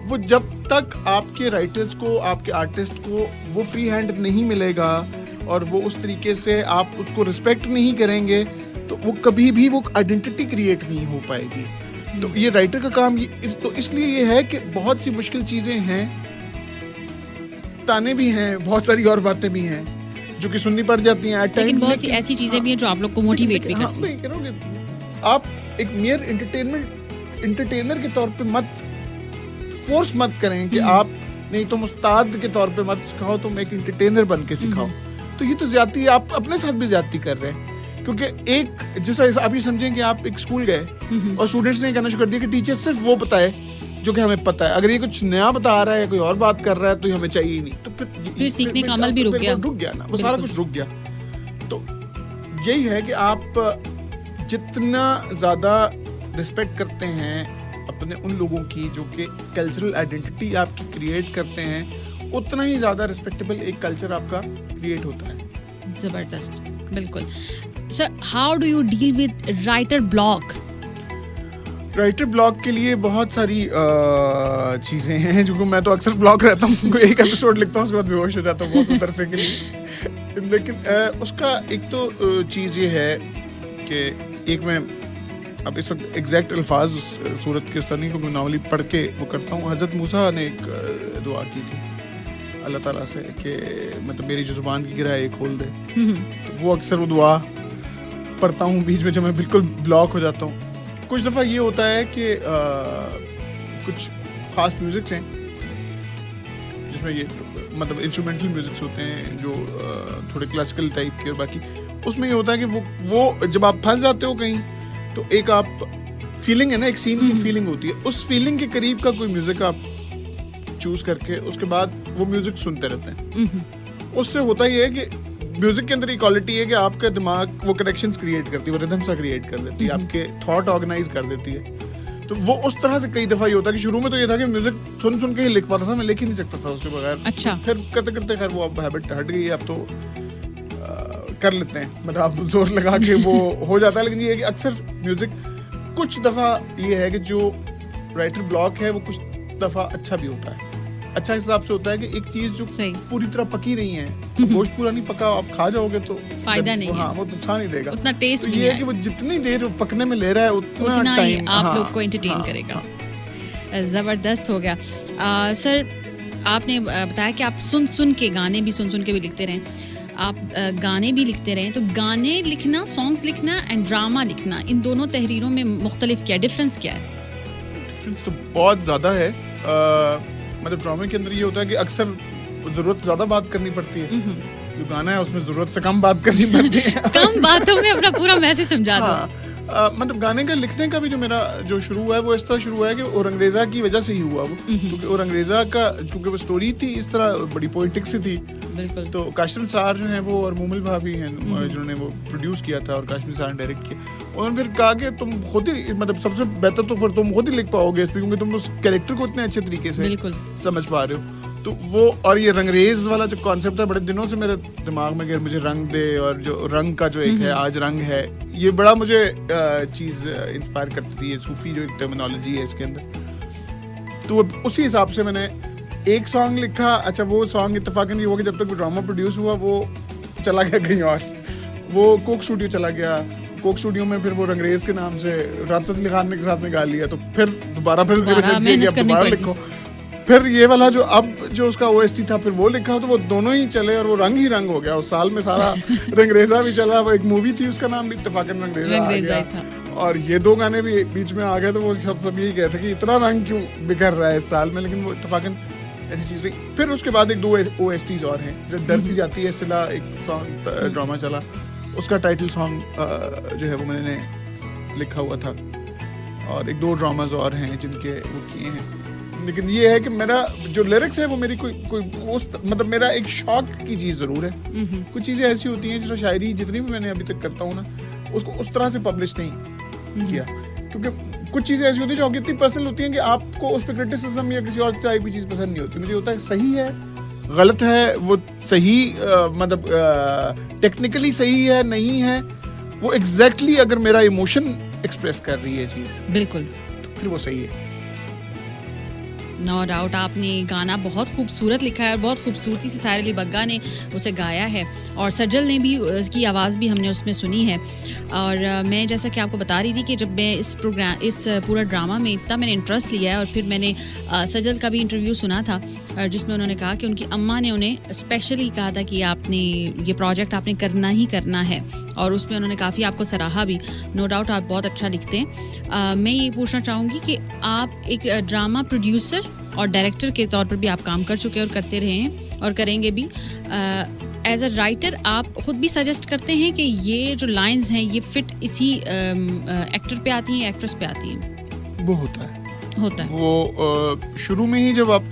वो जब तक आपके राइटर्स को, आपके आर्टिस्ट को वो फ्री हैंड नहीं मिलेगा और वो उस तरीके से आप उसको रिस्पेक्ट नहीं करेंगे, तो वो कभी भी वो आइडेंटिटी क्रिएट नहीं हो पाएगी। तो ये राइटर का काम तो इसलिए ये है कि बहुत सी मुश्किल चीजें हैं, ताने भी हैं, बहुत सारी और बातें भी हैं जो कि सुननी पड़ जाती हैं, लेकिन बहुत सी ऐसी चीजें भी हैं जो आप लोग को मोटिवेट भी करती हैं। करोगे आप एक मेयर एंटरटेनर के तौर पे मत फोर्स मत करें कि आप नहीं, तुम उस्ताद के तौर पे मत सिखाओ, तुम एक एंटरटेनर बन के सिखाओ। तो ये तो ज्यादती, आप अपने साथ भी ज्यादती कर रहे हैं। क्योंकि एक जिस तरह आप ये समझें कि आप एक स्कूल गए और स्टूडेंट्स ने कहना शुरू कर दिया कि टीचर सिर्फ वो बताए जो कि हमें पता है, अगर ये कुछ नया बता रहा है, कोई और बात कर रहा है, तो ये हमें चाहिए ही नहीं। तो फिर सीखने का अमल भी रुक गया ना, वो सारा कुछ रुक गया। तो यही है कि आप जितना ज्यादा रिस्पेक्ट करते हैं अपने उन लोगों की जो कि कल्चरल आइडेंटिटी आपकी क्रिएट करते हैं, उतना ही ज्यादा रिस्पेक्टेबल एक कल्चर आपका क्रिएट होता है। जबरदस्त, बिल्कुल। Sir, how do you deal with writer block? Writer block के लिए बहुत सारी चीज़ें हैं जो मैं तो अक्सर ब्लॉक रहता हूँ। एक एपिसोड लिखता हूँ, उसके बाद बेहोश हो जाता हूँ बहुत उधर से के लिए। लेकिन उसका एक तो चीज़ ये है कि एक मैं अब इस वक्त एग्जैक्ट अल्फाज सूरत के सनी को नॉर्मली पढ़ के वो करता हूँ। हज़रत मूसा ने एक दुआ की थी अल्लाह ताला से कि मतलब मेरी जो ज़ुबान की गिरा है खोल दे। तो वो अक्सर वो दुआ पढ़ता हूँ बीच में जब मैं बिल्कुल ब्लॉक हो जाता हूँ। कुछ दफ़ा ये होता है कि कुछ ख़ास म्यूज़िक्स हैं जिसमें ये मतलब इंस्ट्रूमेंटल म्यूज़िक्स होते हैं जो थोड़े क्लासिकल टाइप के, और बाकी उसमें ये होता है कि वो जब आप फंस जाते हो कहीं, तो एक आप फीलिंग है ना, एक सीन की फीलिंग होती है, उस फीलिंग के करीब का कोई म्यूज़िक आप चूज़ करके उसके बाद वो म्यूज़िक सुनते रहते हैं। उससे होता ही है कि म्यूजिक के अंदर इक्वालिटी है कि आपका दिमाग वो कनेक्शंस क्रिएट करती है, वो रिदम सा क्रिएट कर देती है, आपके थॉट ऑर्गेनाइज कर देती है। तो वो उस तरह से कई दफा ये होता है कि शुरू में तो ये था कि म्यूजिक सुन के ही लिख पाता था, मैं लिख ही नहीं सकता था उसके बगैर। अच्छा। तो फिर करते करते खैर वो अब हैबिट हट गई, अब तो कर लेते हैं, मतलब आप जोर लगा के वो हो जाता है। लेकिन ये है कि अक्सर म्यूजिक कुछ दफा ये है कि जो राइटर ब्लॉक है वो कुछ दफा अच्छा भी होता है। अच्छा हिसाब से होता है कि एक चीज जो पूरी तरह पकी नहीं है, गोश्त पूरा नहीं पका, आप खा जाओगे तो फायदा नहीं है, हाँ वो अच्छा नहीं देगा, उतना टेस्ट तो ये है कि वो जितनी देर पकने में ले रहा है उतना टाइम आप लोग को एंटरटेन करेगा। जबरदस्त हो गया। सर, आपने बताया कि आप सुन के गाने भी सुन के भी लिखते रहे, आप गाने भी लिखते रहे, तो गाने लिखना, सॉन्ग्स लिखना एंड ड्रामा लिखना, इन दोनों तहरीरों में मुख्तलिफ क्या डिफरेंस क्या है? डिफरेंस तो बहुत ज़्यादा है। मतलब ड्रामे के अंदर ये होता है कि अक्सर ज़रूरत ज़्यादा बात करनी पड़ती है, जो गाना है उसमें ज़रूरत से कम बात करनी पड़ती है। कम बातों में अपना पूरा मैसेज समझा दो। मतलब गाने का लिखने का भी जो मेरा जो शुरू हुआ है वो इस तरह शुरू हुआ है कि औरंगरेज़ा की वजह से ही हुआ वो, क्योंकि औरंगरेज़ा का क्योंकि वो स्टोरी थी इस तरह बड़ी पोइटिक सी थी। बिल्कुल। तो काशिम निसार जो हैं वो और मोमिल भाभी हैं जिन्होंने वो प्रोड्यूस किया था और काशिम निसार ने डायरेक्ट किया। उन्होंने फिर कहा कि तुम खुद ही मतलब सबसे बेहतर तो फिर तुम खुद ही लिख पाओगे इस पर, क्योंकि तुम उस कैरेक्टर को इतने अच्छे तरीके से समझ पा रहे हो। तो वो और ये रंगरेज वाला जो कॉन्सेप्ट है बड़े दिनों से मेरे दिमाग में गया, मुझे रंग दे, और जो रंग का जो एक है आज रंग है, ये बड़ा मुझे चीज़ इंस्पायर करती थी, ये सूफी जो एक टर्मिनोलॉजी है इसके अंदर। तो उसी हिसाब से मैंने एक सॉन्ग लिखा। अच्छा, वो सॉन्ग इत्तेफाकन ये हुआ कि जब तक वो ड्रामा प्रोड्यूस हुआ वो चला गया कहीं और, वो कोक स्टूडियो चला गया, कोक स्टूडियो में फिर वो रंगरेज के नाम से राहत अली खान के साथ में गा लिया, तो फिर दोबारा मेहनत करनी पड़ी। लिखो। फिर ये वाला जो उसका OST था फिर वो लिखा, तो वो दोनों ही चले और वो रंग ही रंग हो गया उस साल में सारा। रंगरेजा भी चला, वो एक मूवी थी उसका नाम भी इत्तेफाकन रंगरेजा आ गया था, और ये 2 गाने भी बीच में आ गए, तो वो सब यही कहते कि इतना रंग क्यों बिखर रहा है इस साल में, लेकिन वो इत्तेफाकन ऐसी चीज रही। फिर उसके बाद 1-2 OSTs और हैं, जो डर सी जाती है सिला एक सॉन्ग ड्रामा चला, उसका टाइटल सॉन्ग जो है वो मैंने लिखा हुआ था, और 1-2 ड्रामाज और हैं जिनके वो किए हैं। लेकिन ये है कि मेरा जो लिरिक्स है वो मेरी कोई मतलब मेरा एक शौक की चीज़ ज़रूर है। कुछ चीज़ें ऐसी होती हैं, जैसे शायरी जितनी भी मैंने अभी तक करता हूँ ना, उसको उस तरह से पब्लिश नहीं किया, क्योंकि कुछ चीज़ें ऐसी होती हैं जो आपकी इतनी पर्सनल होती हैं कि आपको उस पर क्रिटिसिज्म या किसी और टाइप की चीज़ पसंद नहीं होती। मुझे होता है सही है, गलत है, वो सही मतलब टेक्निकली सही है नहीं है, वो एग्जैक्टली अगर मेरा इमोशन एक्सप्रेस कर रही है चीज़, बिल्कुल, तो फिर वो सही है। नो डाउट आपने गाना बहुत खूबसूरत लिखा है और बहुत खूबसूरती से साहिर अली बग्गा ने उसे गाया है, और सज्जल ने भी उसकी आवाज़ भी हमने उसमें सुनी है। और मैं जैसा कि आपको बता रही थी कि जब मैं इस पूरा ड्रामा में इतना मैंने इंटरेस्ट लिया है, और फिर मैंने सज्जल का भी इंटरव्यू सुना था जिसमें उन्होंने कहा कि उनकी अम्मा ने उन्हें स्पेशली कहा था कि आपने ये प्रोजेक्ट आपने करना ही करना है, और उसमें उन्होंने काफ़ी आपको सराहा भी। नो डाउट आप बहुत अच्छा लिखते हैं। मैं ये पूछना चाहूँगी कि आप एक ड्रामा प्रोड्यूसर और डायरेक्टर के तौर पर भी आप काम कर चुके हैं और करते रहे हैं और करेंगे भी। एज अ राइटर आप खुद भी सजेस्ट करते हैं कि ये जो लाइंस हैं ये फिट इसी एक्टर पे आती हैं, एक्ट्रेस पे आती हैं? वो होता है वो शुरू में ही जब आप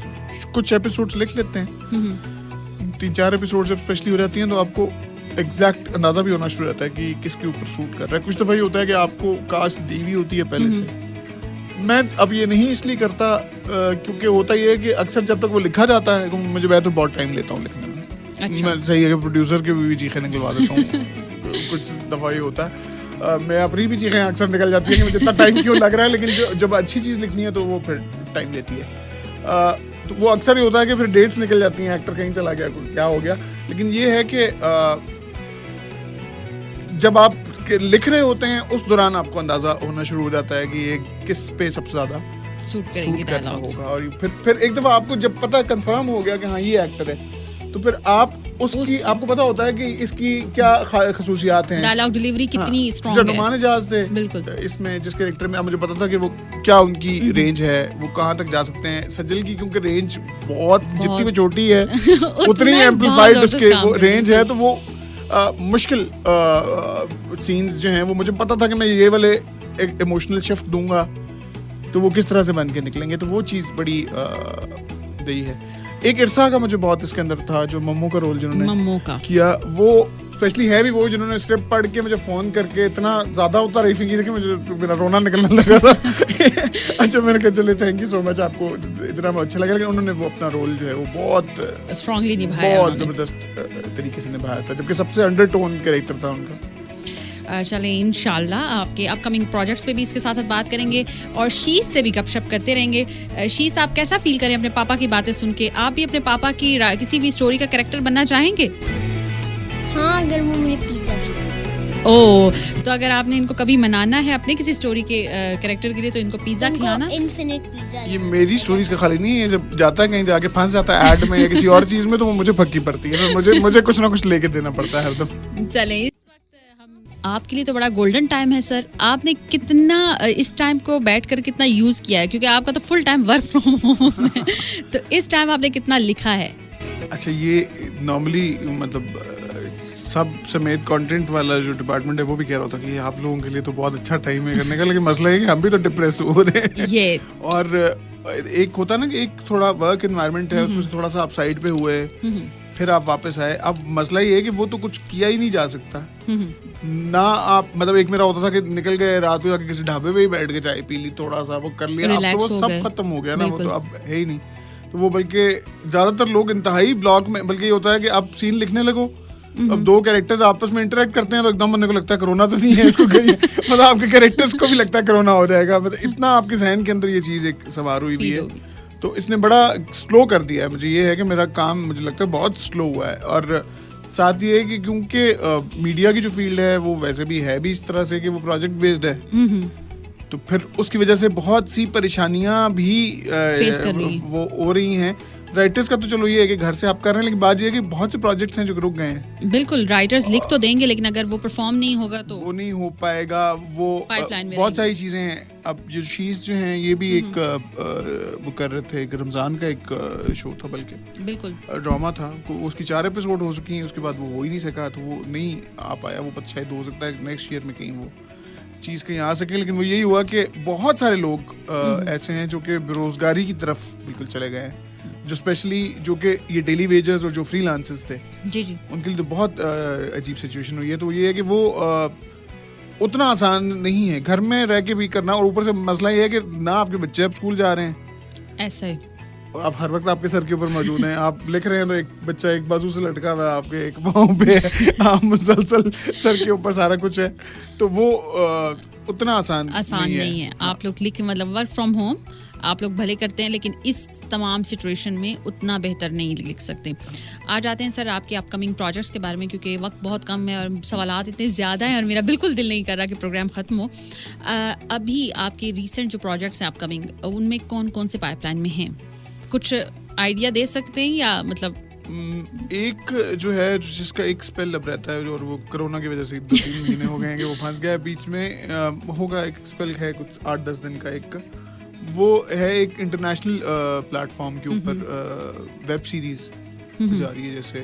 कुछ एपिसोड्स लिख लेते हैं, 3-4 एपिसोड जब स्पेशली हो जाती हैं, तो आपको एग्जैक्ट अंदाजा भी होना शुरू होता है कि किसके ऊपर सूट कर रहा है। कुछ दफ़ा ये होता है कि आपको कास्ट दी हुई होती है पहले से। मैं अब ये नहीं इसलिए करता क्योंकि होता ये है कि अक्सर जब तक वो लिखा जाता है, मैं तो बहुत टाइम लेता हूँ लिखने में। अच्छा। मैं सही है कि प्रोड्यूसर के भी चीखें निकलवा देता हूँ। कुछ दफ़ा ये होता है, मैं अपनी भी चीखें अक्सर निकल जाती है कि मुझे इतना टाइम क्यों लग रहा है, लेकिन जब अच्छी चीज़ लिखनी है तो वो फिर टाइम लेती है। तो वो अक्सर ये होता है कि फिर डेट्स निकल जाती हैं, एक्टर कहीं चला गया, क्या हो गया। लेकिन ये है कि जब आप लिख रहे होते हैं उस दौरान आपको अंदाजा होना शुरू हो जाता है कि ये किस पे सबसे ज्यादा सूट करना होगा। और फिर एक दफा आपको जब पता कंफर्म हो गया कि हाँ ये एक्टर है, तो फिर आप उसकी आपको पता होता है कि इसकी क्या खसूसियात हैं, डायलॉग डिलीवरी कितनी स्ट्रांग है। नुमान इजाज थे बिल्कुल इसमें, जिस कैरेक्टर में मुझे पता था कि वो क्या उनकी रेंज है, वो कहाँ तक जा सकते हैं। सज्जल की क्योंकि रेंज बहुत जितनी भी छोटी है उतनी एम्पलीफाइड उसके वो रेंज है, तो वो मुश्किल सीन्स जो हैं वो मुझे पता था कि मैं ये वाले एक इमोशनल शिफ्ट दूंगा तो वो किस तरह से बन के निकलेंगे, तो वो चीज़ बड़ी दी है। एक इरसा का मुझे बहुत इसके अंदर था, जो मम्मू का रोल जिन्होंने किया, वो स्पेशली है भी वो जिन्होंने स्क्रिप्ट पढ़ के मुझे फ़ोन करके इतना ज़्यादा तारीफिंग की थी कि मुझे मेरा रोना निकलने लगा था। अच्छा, मैंने कहा चले थैंक यू सो मच, आपको इतना अच्छा लगा। लेकिन उन्होंने वो अपना रोल जो है वो बहुत स्ट्रांगली निभाया, बहुत ज़बरदस्त तरीके से निभाया था, जबकि सबसे अंडरटोन कैरेक्टर था उनका। चलें इंशाल्लाह आपके अपकमिंग प्रोजेक्ट्स पे भी इसके साथ साथ बात करेंगे और शीश से भी गपशप करते रहेंगे। शीश, आप कैसा फील करें अपने पापा की बातें सुन के? आप भी अपने पापा की किसी भी स्टोरी का कैरेक्टर बनना चाहेंगे? हाँ, अगर वो मुझे पिज़्ज़ा खिलाए। ओह, तो अगर आपने इनको कभी मनाना है अपने किसी स्टोरी के कैरेक्टर के लिए तो इनको पिज़्ज़ा खिलाना। Infinite pizza. ये मेरी स्टोरीज का खाली नहीं है, जब जाता है कहीं जाके फंस जाता है ऐड में या किसी और चीज़ में, तो वो मुझे फक्की पड़ती है, मुझे कुछ ना कुछ लेके देना पड़ता है हर दफ़ा। चलें, इस वक्त हम आपके लिए तो बड़ा गोल्डन टाइम है सर। आपने कितना इस टाइम को बैठकर कितना यूज़ किया है, क्योंकि आपका तो full time work from home है, तो इस टाइम आपने कितना लिखा है? अच्छा, ये नॉर्मली मतलब सब समेत कंटेंट वाला जो डिपार्टमेंट है वो भी कह रहा था कि आप लोगों के लिए तो बहुत अच्छा टाइम है करने का, लेकिन मसला है कि हम भी तो डिप्रेस हो रहे हैं। ये और एक होता है ना कि एक थोड़ा वर्क एनवायरनमेंट है, उसमें से थोड़ा सा आप साइड पे हुए, फिर आप वापस आए। अब मसला ये है कि वो तो कुछ किया ही नहीं जा सकता ना। आप मतलब एक मेरा होता था कि निकल गए रात को जाके किसी ढाबे पे ही बैठ के चाय पी ली, थोड़ा सा वो कर लिया, अब तो वो सब खत्म हो गया ना, वो तो अब है ही नहीं। तो वो बल्कि ज्यादातर लोग इंतहाई ब्लॉक में, बल्कि ये होता है कि आप सीन लिखने लगो, अब दो कैरेक्टर्स आपस में इंटरेक्ट करते हैं तो एकदम बंदे को लगता है कोरोना तो नहीं है इसको कहीं, मतलब आपके कैरेक्टर्स को भी लगता है कोरोना हो जाएगा, मतलब इतना आपके जहन के अंदर ये चीज़ एक सवार हुई भी है। तो इसने बड़ा स्लो कर दिया है। मुझे ये है कि मेरा काम मुझे लगता है बहुत स्लो हुआ है, और साथ ये है कि क्योंकि मीडिया की जो फील्ड है वो वैसे भी है भी इस तरह से कि वो प्रोजेक्ट बेस्ड है, तो फिर उसकी वजह से बहुत सी परेशानियां भी फेस कर रही वो हो रही हैं। राइटर्स का तो चलो ये है कि घर से आप कर रहे हैं, लेकिन बात ये है कि बहुत से प्रोजेक्ट्स हैं जो रुक गए हैं। बिल्कुल, राइटर्स लिख तो देंगे लेकिन अगर वो परफॉर्म नहीं होगा तो वो नहीं हो पाएगा। वो पाइपलाइन में बहुत सारी चीजें हैं। अब जो शीज जो हैं ये भी एक वो कर रहे थे, एक रमजान का एक शो था, बल्कि बिल्कुल ड्रामा था, उसकी 4 एपिसोड हो चुकी हैं, उसके बाद वो हो ही नहीं सका, तो वो नहीं आ पाया। वो शायद हो सकता है नेक्स्ट ईयर में कहीं वो चीज़ कहीं आ सके, लेकिन वो यही हुआ कि बहुत सारे लोग ऐसे हैं जो कि बेरोजगारी की तरफ बिल्कुल चले गए हैं, जो स्पेशली जो कि ये डेली वेजर्स और जो फ्रीलांसर्स थे जी जी, उनके लिए तो बहुत अजीब सिचुएशन हुई है। तो ये है कि वो उतना आसान नहीं है घर में रह के भी करना, और ऊपर से मसला ये है कि ना आपके बच्चे अब स्कूल जा रहे हैं, ऐसा ही आप हर वक्त आपके सर के ऊपर मौजूद हैं, आप लिख रहे हैं तो एक बच्चा एक बाजू से लटका हुआ है, आपके एक पाँव पे है, आप मुसलसल सर के ऊपर सारा कुछ है, तो वो उतना आसान नहीं है। आप लोग लिख मतलब वर्क फ्रॉम होम आप लोग भले करते हैं, लेकिन इस तमाम सिचुएशन में उतना बेहतर नहीं लिख सकते। आ जाते हैं सर आपके अपकमिंग प्रोजेक्ट्स के बारे में, क्योंकि वक्त बहुत कम है और सवालात इतने ज़्यादा हैं और मेरा बिल्कुल दिल नहीं कर रहा कि प्रोग्राम ख़त्म हो। अभी आपके रीसेंट जो प्रोजेक्ट्स हैं अपकमिंग, उनमें कौन कौन से पाइपलाइन में हैं? कुछ आइडिया दे सकते हैं या मतलब? एक जो है जिसका एक स्पेल अब रहता है और वो कोरोना की वजह से 2-3 महीने हो गए हैं कि वो फंस गया है बीच में, होगा एक स्पेल है कुछ 8-10 दिन का, एक वो है एक इंटरनेशनल प्लेटफॉर्म के ऊपर वेब सीरीज जा रही है, जैसे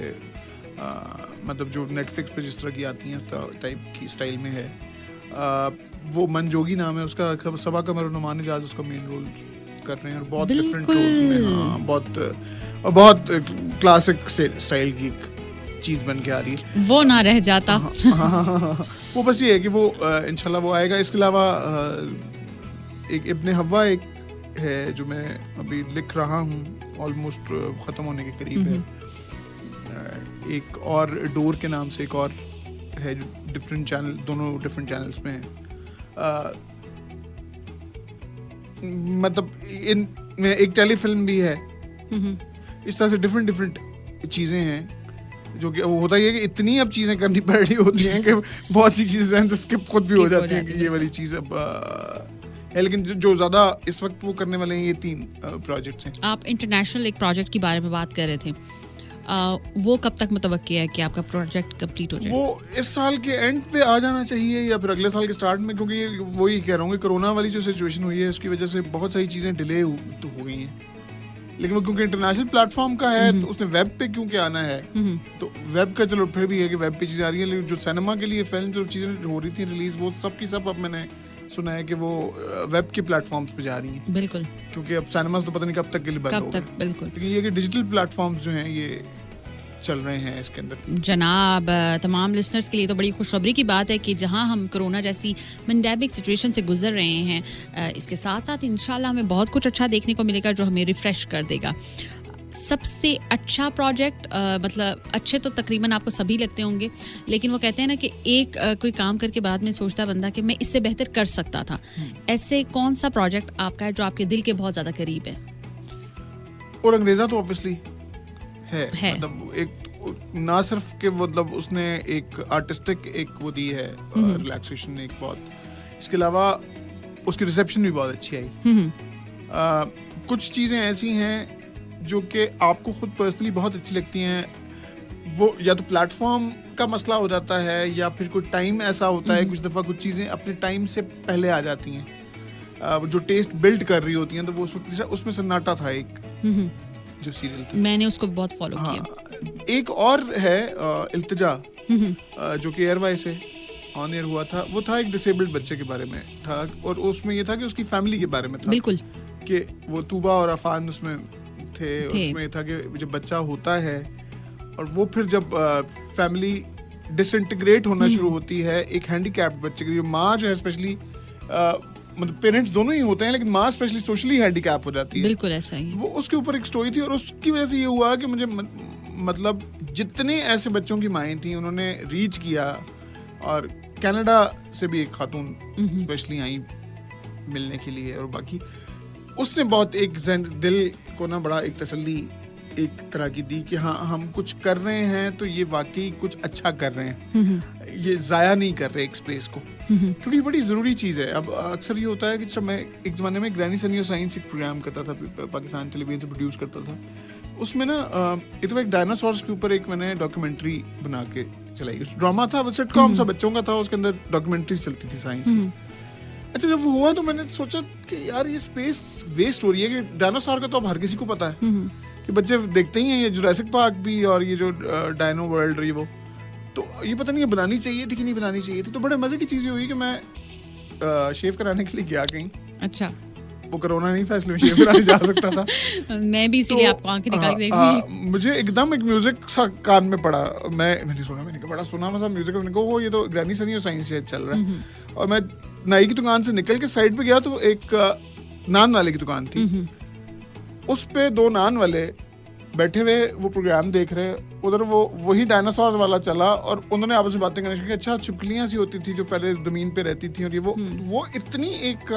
मतलब जो नेटफ्लिक्स पे जिस तरह की आती हैं टाइप की स्टाइल में है। वो मनजोगी नाम है उसका, सबा कमर नुमान इजाज उसका मेन रोल कर रहे हैं और बहुत डिफरेंट रोल्स में, हाँ बहुत क्लासिक स्टाइल की चीज बन के आ रही है, वो ना रह जाता। वो बस ये है कि वो इंशाल्लाह वो आएगा। इसके अलावा एक इब्ने हवा एक है जो मैं अभी लिख रहा हूँ, ऑलमोस्ट ख़त्म होने के करीब है। एक और डोर के नाम से एक और है जो डिफरेंट चैनल, दोनों डिफरेंट चैनल्स में है। मतलब इन में एक टेलीफिल्म भी है। इस तरह से डिफरेंट चीज़ें हैं जो कि वो होता ही है कि इतनी अब चीज़ें करनी पड़ रही होती हैं कि बहुत सी चीज़ें हैं तो स्किप खुद भी हो जाती हैं कि ये वाली चीज़ अब है। लेकिन जो ज़्यादा इस वक्त वो करने वाले हैं ये 3 प्रोजेक्ट्स हैं। आप इंटरनेशनल एक प्रोजेक्ट के बारे में बात कर रहे थे, वो कब तक मुतवक्की है कि आपका प्रोजेक्ट कंप्लीट हो जाए? वो इस साल के एंड पे आ जाना चाहिए या फिर अगले साल के स्टार्ट में, क्योंकि वही कह रहा हूँ कि कोरोना वाली जो सिचुएशन हुई है उसकी वजह से बहुत सारी चीज़ें डिले तो हो गई हैं। लेकिन वो क्योंकि इंटरनेशनल प्लेटफॉर्म का है तो उसने वेब पे क्यों क्या आना है, तो वेब का चलो फिर भी है कि वेब पे चीज़ें आ रही है, लेकिन जो सिनेमा के लिए फिल्म जो चीज़ें हो रही थी रिलीज, वो सब की सब अब मैंने सुना है कि वो वेब के प्लेटफॉर्म्स पे जा रही हैं। बिल्कुल, क्योंकि अब सिनेमास तो पता नहीं कब तक के लिए बंद होंगे। बिल्कुल, लेकिन ये कि डिजिटल प्लेटफॉर्म्स जो हैं ये चल रहे हैं इसके अंदर। जनाब, तमाम लिसनर्स के लिए तो बड़ी खुशखबरी की बात है कि जहां हम कोरोना जैसी पेंडेमिक सिचुएशन से गुजर रहे हैं, इसके साथ साथ इंशाल्लाह हमें बहुत कुछ अच्छा देखने को मिलेगा जो हमें रिफ्रेश कर देगा। सबसे अच्छा प्रोजेक्ट, मतलब अच्छे तो तकरीबन आपको सभी लगते होंगे, लेकिन वो कहते हैं ना कि एक कोई काम करके बाद में सोचता बंदा कि मैं इससे बेहतर कर सकता था। ऐसे कौन सा प्रोजेक्ट आपका है जो आपके दिल के बहुत ज़्यादा करीब है? और अंग्रेज़ा तो ऑब्वियसली है। मतलब एक ना सिर्फ के मतलब उसने एक आर्टिस्टिक एक वो दी है रिलैक्सेशन एक बहुत, इसके अलावा उसकी रिसेप्शन भी बहुत अच्छी आई। कुछ चीज़ें ऐसी हैं जो कि आपको खुद पर्सनली बहुत अच्छी लगती हैं, वो या तो प्लेटफॉर्म का मसला हो जाता है या फिर कोई टाइम ऐसा होता है, कुछ दफ़ा कुछ चीज़ें अपने टाइम से पहले आ जाती हैं, जो टेस्ट बिल्ड कर रही होती हैं, तो वो उसमें सन्नाटा था एक जो सीरियल था, मैंने उसको बहुत फॉलो किया। एक और है इल्तिजा जो कि एयरवाई से ऑन एयर हुआ था, वो था एक डिसेबल्ड बच्चे के बारे में था, और उसमें ये था कि उसकी फैमिली के बारे में था। बिल्कुल, कि वो तूबा और अफान उसमें थे। उसमें था कि जब बच्चा होता है और वो फिर जब फैमिली डिसइंटीग्रेट होना शुरू होती है, एक हैंडीकैप्ड बच्चे की माँ जो है स्पेशली, मतलब पेरेंट्स दोनों ही होते हैं लेकिन माँ स्पेशली सोशली हैंडीकैप हो जाती है। बिल्कुल ऐसा ही। वो उसके ऊपर एक स्टोरी थी और उसकी वजह से ये हुआ कि मुझे मतलब जितने ऐसे बच्चों की माएँ थी उन्होंने रीच किया, और कनाडा से भी एक खातून स्पेशली आई मिलने के लिए, और बाकी उसने बहुत एक दिल को ना बड़ा एक तसल्ली एक तरह की दी कि हाँ हम कुछ कर रहे हैं तो ये वाकई कुछ अच्छा कर रहे हैं, ये जाया नहीं कर रहे एक स्पेस को, क्योंकि बड़ी ज़रूरी चीज़ है। अब अक्सर ये होता है कि जब मैं एक ज़माने में ग्रैनी सनी और साइंस एक प्रोग्राम करता था, पाकिस्तान टेलीविजन से प्रोड्यूस करता था, उसमें ना ये तो एक डायनासोर्स के ऊपर एक मैंने डॉक्यूमेंट्री बना के चलाई। उस ड्रामा था, वो सिटकॉम सा बच्चों का था, उसके अंदर डॉक्यूमेंट्रीज चलती थी साइंस की। अच्छा जब वो हुआ तो मैंने सोचा कि यार ये स्पेस वेस्ट हो रही है, कि डायनासोर का तो अब हर किसी को पता है कि बच्चे देखते ही हैं, ये जुरासिक पार्क भी और ये जो डायनो वर्ल्ड रही वो, तो ये पता नहीं है बनानी चाहिए थी कि नहीं बनानी चाहिए थी। तो बड़े मजे की चीजें हुई कि मैं शेव कराने के लिए गया कहीं। अच्छा, वो कोरोना नहीं था इसलिए शेव कराने जा सकता था। मैं भी इसीलिए आपको आंखें निकाल के देखूंगी। मुझे एकदम एक म्यूजिक सा कान में पड़ा, मैंने सुना, मैंने कहा बड़ा सुना मसा म्यूजिक, मैंने कहा वो ये तो ग्रैनी सनी और साइंस चल रहा है। और मैं नाई की दुकान से निकल के साइड पे गया तो एक नान वाले की दुकान थी, उस पे दो नान वाले बैठे हुए वो प्रोग्राम देख रहे, उधर वो वही डायनासोर वाला चला और उन्होंने आपस में बातें करने लगी। अच्छा छिपकलियां सी होती थी जो पहले जमीन पे रहती थी, और ये वो इतनी एक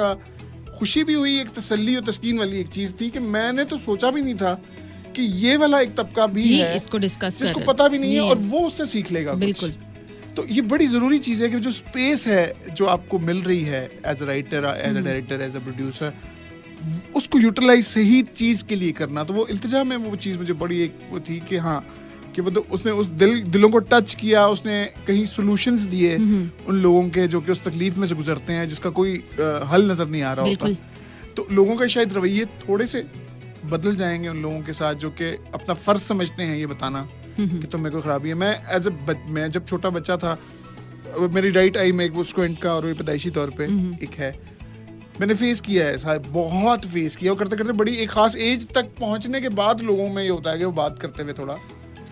खुशी भी हुई, एक तसल्ली और तस्कीन वाली एक चीज थी कि मैंने तो सोचा भी नहीं था कि ये वाला एक तबका भी है इसको डिस्कस जिसको पता भी नहीं है और वो उससे सीख लेगा। बिल्कुल, तो ये बड़ी जरूरी चीज है कि जो स्पेस है जो आपको मिल रही है as a writer, as a director, as a producer, उसको यूटिलाइज सही चीज के लिए करना। तो वो इल्तिजा में वो चीज मुझे बड़ी एक वो थी कि हाँ कि मतलब उसने उस दिलों को टच किया, उसने कहीं सॉल्यूशंस दिए उन लोगों के जो कि उस तकलीफ में से गुजरते हैं जिसका कोई हल नजर नहीं आ रहा होता। तो लोगों का शायद रवैये थोड़े से बदल जाएंगे उन लोगों के साथ जो कि अपना फर्ज समझते हैं ये बताना कि तुम मेरे को खराबी है। मैं जब छोटा बच्चा था, मेरी राइट आई में एक वो स्क्वेंट का और पैदाइशी तौर पे एक है, मैंने फेस किया है साहब, बहुत फेस किया, और करते करते बड़ी एक खास एज तक पहुंचने के बाद लोगों में ये होता है कि वो बात करते हुए थोड़ा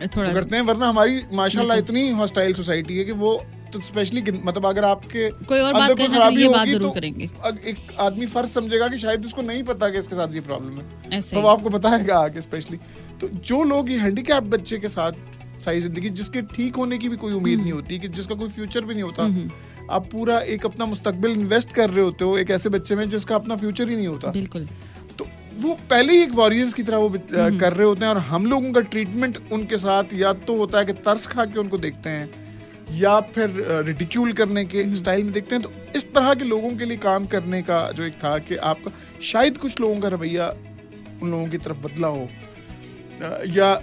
करते हैं, वरना हमारी माशाल्लाह इतनी हॉस्टाइल सोसाइटी है कि वो तो स्पेशली मतलब अगर आपके कोई और बात करना तो ये बात जरूर करेंगे, एक आदमी फर्ज समझेगा कि शायद उसको नहीं पता कि इसके साथ ये प्रॉब्लम है, तो वो आपको बताएगा आगे। स्पेशली तो जो लोग ये हैंडीकैप बच्चे के साथ सारी जिंदगी, जिसके ठीक होने की भी कोई उम्मीद नहीं होती, कि जिसका कोई फ्यूचर भी नहीं होता, आप पूरा एक अपना मुस्तकबिल इन्वेस्ट कर रहे होते हो एक ऐसे बच्चे में जिसका अपना फ्यूचर ही नहीं होता। बिल्कुल, तो वो पहले ही एक वॉरियर्स की तरह वो कर रहे होते हैं, और हम लोगों का ट्रीटमेंट उनके साथ या तो होता है कि तरस खा के उनको देखते हैं या फिर रिडिक्यूल करने के स्टाइल में देखते हैं। तो इस तरह के लोगों के लिए काम करने का जो एक था कि आपका शायद कुछ लोगों का रवैया उन लोगों की तरफ बदला हो, या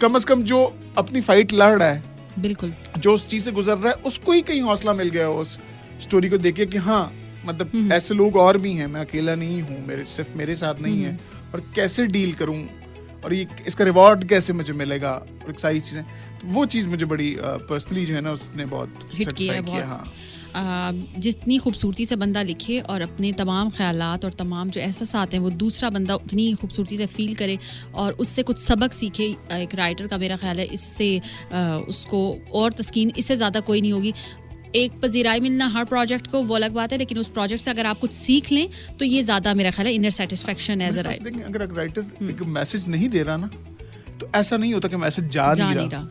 कम से कम जो अपनी फाइट लड़ रहा है, बिल्कुल जो उस चीज से गुजर रहा है, उसको ही कहीं हौसला मिल गया उस स्टोरी को देखे कि हाँ मतलब ऐसे लोग और भी हैं, मैं अकेला नहीं हूँ, सिर्फ मेरे साथ नहीं है, और कैसे डील करूँ और ये इसका रिवॉर्ड कैसे मुझे मिलेगा, और सारी चीजें। तो वो चीज मुझे बड़ी पर्सनली जो है ना उसने बहुत हिट किया है, बहुत। हाँ, जितनी खूबसूरती से बंदा लिखे और अपने तमाम ख्यालात और तमाम जो एहसासात हैं वो दूसरा बंदा उतनी खूबसूरती से फील करे और उससे कुछ सबक सीखे, एक राइटर का मेरा ख्याल है इससे उसको और तस्कीन इससे ज़्यादा कोई नहीं होगी। एक पजीराई मिलना हर प्रोजेक्ट को वो अलग बात है, लेकिन उस प्रोजेक्ट से अगर आप कुछ सीख लें तो ये ज़्यादा मेरा ख्याल है inner satisfaction as a writer. अगर राइटर एक मैसेज नहीं दे रहा ना, तो ऐसा नहीं होता कि मैसेज जा नहीं रहा,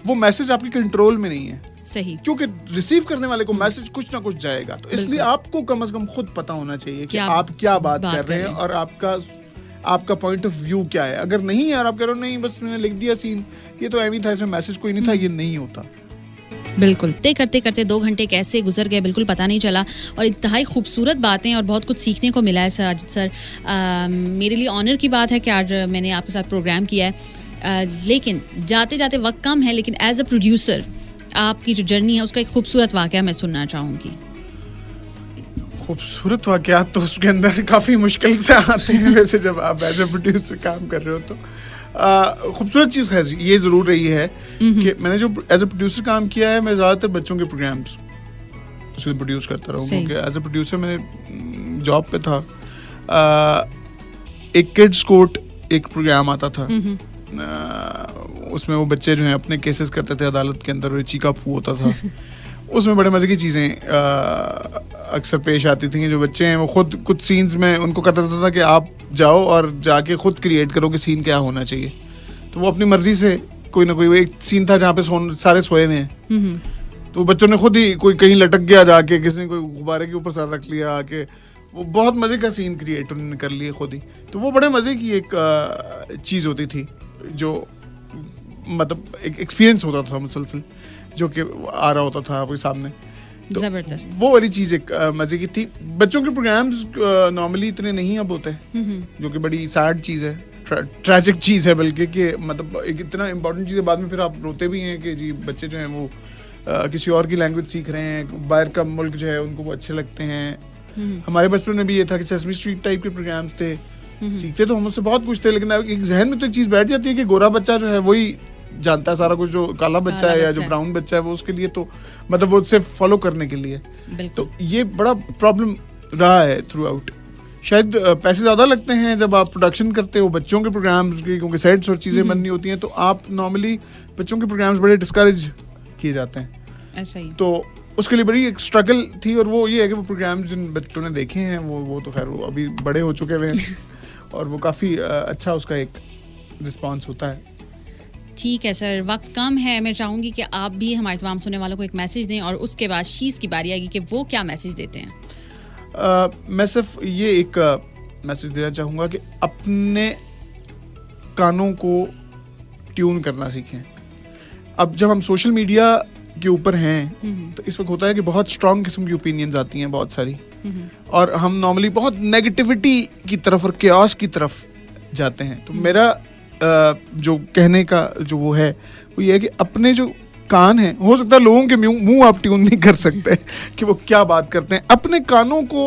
वो मैसेज आपके कंट्रोल में नहीं है, सही, क्योंकि रिसीव करने वाले को मैसेज कुछ ना कुछ जाएगा। तो इसलिए आपको कम से कम खुद पता होना चाहिए कि आप क्या बात कर रहे हैं और आपका पॉइंट ऑफ व्यू क्या है। अगर नहीं है और आप कह रहे हो नहीं बस मैंने लिख दिया सीन, ये तो एमी था, इसमें मैसेज कोई नहीं था, ये नहीं होता। बिल्कुल, करते करते 2 घंटे कैसे गुजर गए बिल्कुल पता नहीं चला, और इंतहाई खूबसूरत बातें और बहुत कुछ सीखने को मिला है साजिद सर। मेरे लिए ऑनर की बात है कि आज मैंने आपके साथ प्रोग्राम किया है, लेकिन जाते जाते वक्त कम है, लेकिन एज अ प्रोड्यूसर आपकी जो जर्नी है उसका एक खूबसूरत वाकया मैं सुनना चाहूँगी। खूबसूरत वाकयात तो उसके अंदर काफ़ी मुश्किल से आते हैं वैसे जब आप एज ए प्रोड्यूसर काम कर रहे हो तो। खूबसूरत चीज़ है ये ज़रूर रही है कि मैंने जो एज ए प्रोड्यूसर काम किया है, मैं ज़्यादातर बच्चों के प्रोग्राम्स प्रोड्यूस करता रहा हूँ, क्योंकि एज ए प्रोड्यूसर मैंने जॉब पे था। एक किड्स कोर्ट एक प्रोग्राम आता था, उसमें वो बच्चे जो हैं अपने केसेस करते थे अदालत के अंदर, चीका फू होता था। उसमें बड़े मज़े की चीज़ें अक्सर पेश आती थी कि जो बच्चे हैं वो खुद कुछ सीन्स में उनको करता था कि आप जाओ और जाके खुद क्रिएट करो कि सीन क्या होना चाहिए। तो वो अपनी मर्जी से कोई ना कोई, एक सीन था जहाँ पे सारे सोए हुए हैं, तो बच्चों ने खुद ही कोई कहीं लटक गया जाके, किसी ने कोई गुब्बारे के ऊपर सर रख लिया आके, वो बहुत मज़े का सीन क्रिएट उन्होंने कर लिए खुद ही। तो वो बड़े मज़े की एक चीज़ होती थी जो मतलब एक एक्सपीरियंस होता था मुसलसल जो कि आ रहा होता था आपके सामने, तो जबरदस्त। वो वाली चीज़ एक मज़े की थी। बच्चों के प्रोग्राम्स नॉर्मली इतने नहीं अब होते, जो कि बड़ी सैड चीज़ है, ट्रैजिक चीज़ है बल्कि, कि मतलब एक इतना इंपॉर्टेंट चीज़ है, बाद में फिर आप रोते भी हैं कि जी बच्चे जो हैं वो किसी और की लैंग्वेज सीख रहे हैं, बाहर का मुल्क जो है उनको वो अच्छे लगते हैं। हमारे बचपन में भी ये था कि सेसमी स्ट्रीट टाइप के प्रोग्राम्स थे, सीखते तो हम उससे बहुत कुछ थे, लेकिन एक जहन में तो एक चीज़ बैठ जाती है कि गोरा बच्चा जो है वही जानता है सारा कुछ, जो काला बच्चा है या जो ब्राउन बच्चा है वो उसके लिए तो मतलब वो उससे फॉलो करने के लिए। तो ये बड़ा प्रॉब्लम रहा है थ्रू आउट। शायद पैसे ज़्यादा लगते हैं जब आप प्रोडक्शन करते हो बच्चों के प्रोग्राम्स की, क्योंकि सेट्स और चीज़ें बननी होती हैं, तो आप नॉर्मली बच्चों के प्रोग्राम्स बड़े डिस्करेज किए जाते हैं। ऐसा ही। तो उसके लिए बड़ी एक स्ट्रगल थी, और वो ये है कि वो प्रोग्राम्स जिन बच्चों ने देखे हैं वो तो खैर वो अभी बड़े हो चुके हुए हैं और वो काफ़ी अच्छा उसका एक रिस्पॉन्स होता है। ठीक है सर, वक्त कम है, मैं चाहूँगी कि आप भी हमारे तमाम सुनने वालों को एक मैसेज दें और उसके बाद शीज़ की बारी आएगी कि वो क्या मैसेज देते हैं। मैं सिर्फ ये एक मैसेज देना चाहूँगा कि अपने कानों को ट्यून करना सीखें। अब जब हम सोशल मीडिया के ऊपर हैं तो इस वक्त होता है कि बहुत स्ट्रॉन्ग किस्म की ओपिनियंस आती हैं बहुत सारी, और हम नॉर्मली बहुत नेगेटिविटी की तरफ और केओस की तरफ जाते हैं। तो मेरा जो कहने का जो वो है वो ये है कि अपने जो कान हैं, हो सकता है लोगों के मुंह आप ट्यून नहीं कर सकते कि वो क्या बात करते हैं, अपने कानों को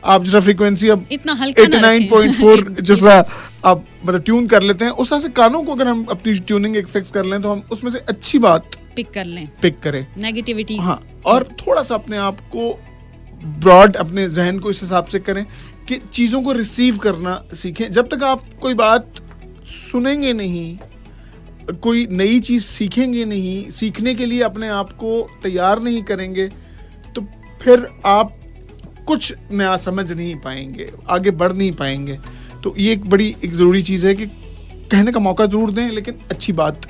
आप जरा फ्रीक्वेंसी अब इतना हल्का 89.4 जिस तरह आप मतलब ट्यून कर लेते हैं, उस तरह से कानों को अगर हम अपनी ट्यूनिंग एक फिक्स कर लें तो हम उसमें से अच्छी बात पिक करें, नेगेटिविटी, हाँ, और थोड़ा सा अपने आप को ब्रॉड अपने जहन को इस हिसाब से करें कि चीज़ों को रिसीव करना सीखें। जब तक आप कोई बात सुनेंगे नहीं, कोई नई चीज़ सीखेंगे नहीं, सीखने के लिए अपने आप को तैयार नहीं करेंगे, तो फिर आप कुछ नया समझ नहीं पाएंगे, आगे बढ़ नहीं पाएंगे। तो ये एक बड़ी एक ज़रूरी चीज़ है कि कहने का मौका ज़रूर दें, लेकिन अच्छी बात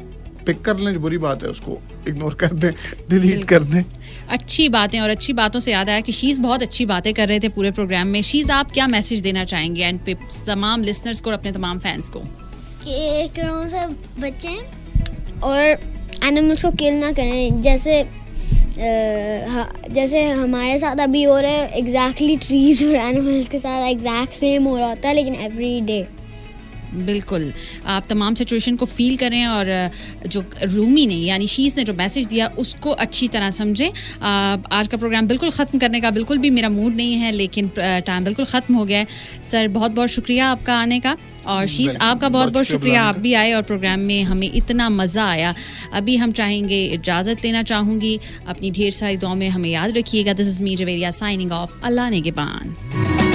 पिक कर लें, जो बुरी बात है उसको इग्नोर कर दें, डिलीट कर दें। अच्छी बातें, और अच्छी बातों से याद आया कि शीज़ बहुत अच्छी बातें कर रहे थे पूरे प्रोग्राम में। शीज़, आप क्या मैसेज देना चाहेंगे एंड पे तमाम लिसनर्स को और अपने तमाम फैंस को? कि करों से बचें और एनिमल्स को किल ना करें, जैसे हमारे साथ अभी हो रहा है, एग्जैक्टली ट्रीज और एनिमल्स के साथ एग्जैक्ट सेम हो रहा होता है, लेकिन एवरी डे। बिल्कुल, आप तमाम सिचुएशन को फील करें और जो रूमी ने यानी शीज़ ने जो मैसेज दिया उसको अच्छी तरह समझें। आज का प्रोग्राम बिल्कुल ख़त्म करने का बिल्कुल भी मेरा मूड नहीं है, लेकिन टाइम बिल्कुल ख़त्म हो गया है। सर, बहुत बहुत शुक्रिया आपका आने का, और शीज़ आपका बहुत बहुत शुक्रिया, आप भी आए और प्रोग्राम में हमें इतना मज़ा आया। अभी हम चाहेंगे इजाज़त लेना चाहूँगी, अपनी ढेर सारी दुआ में हमें याद रखिएगा। This is me Javeria signing off. Allah नेगेबान।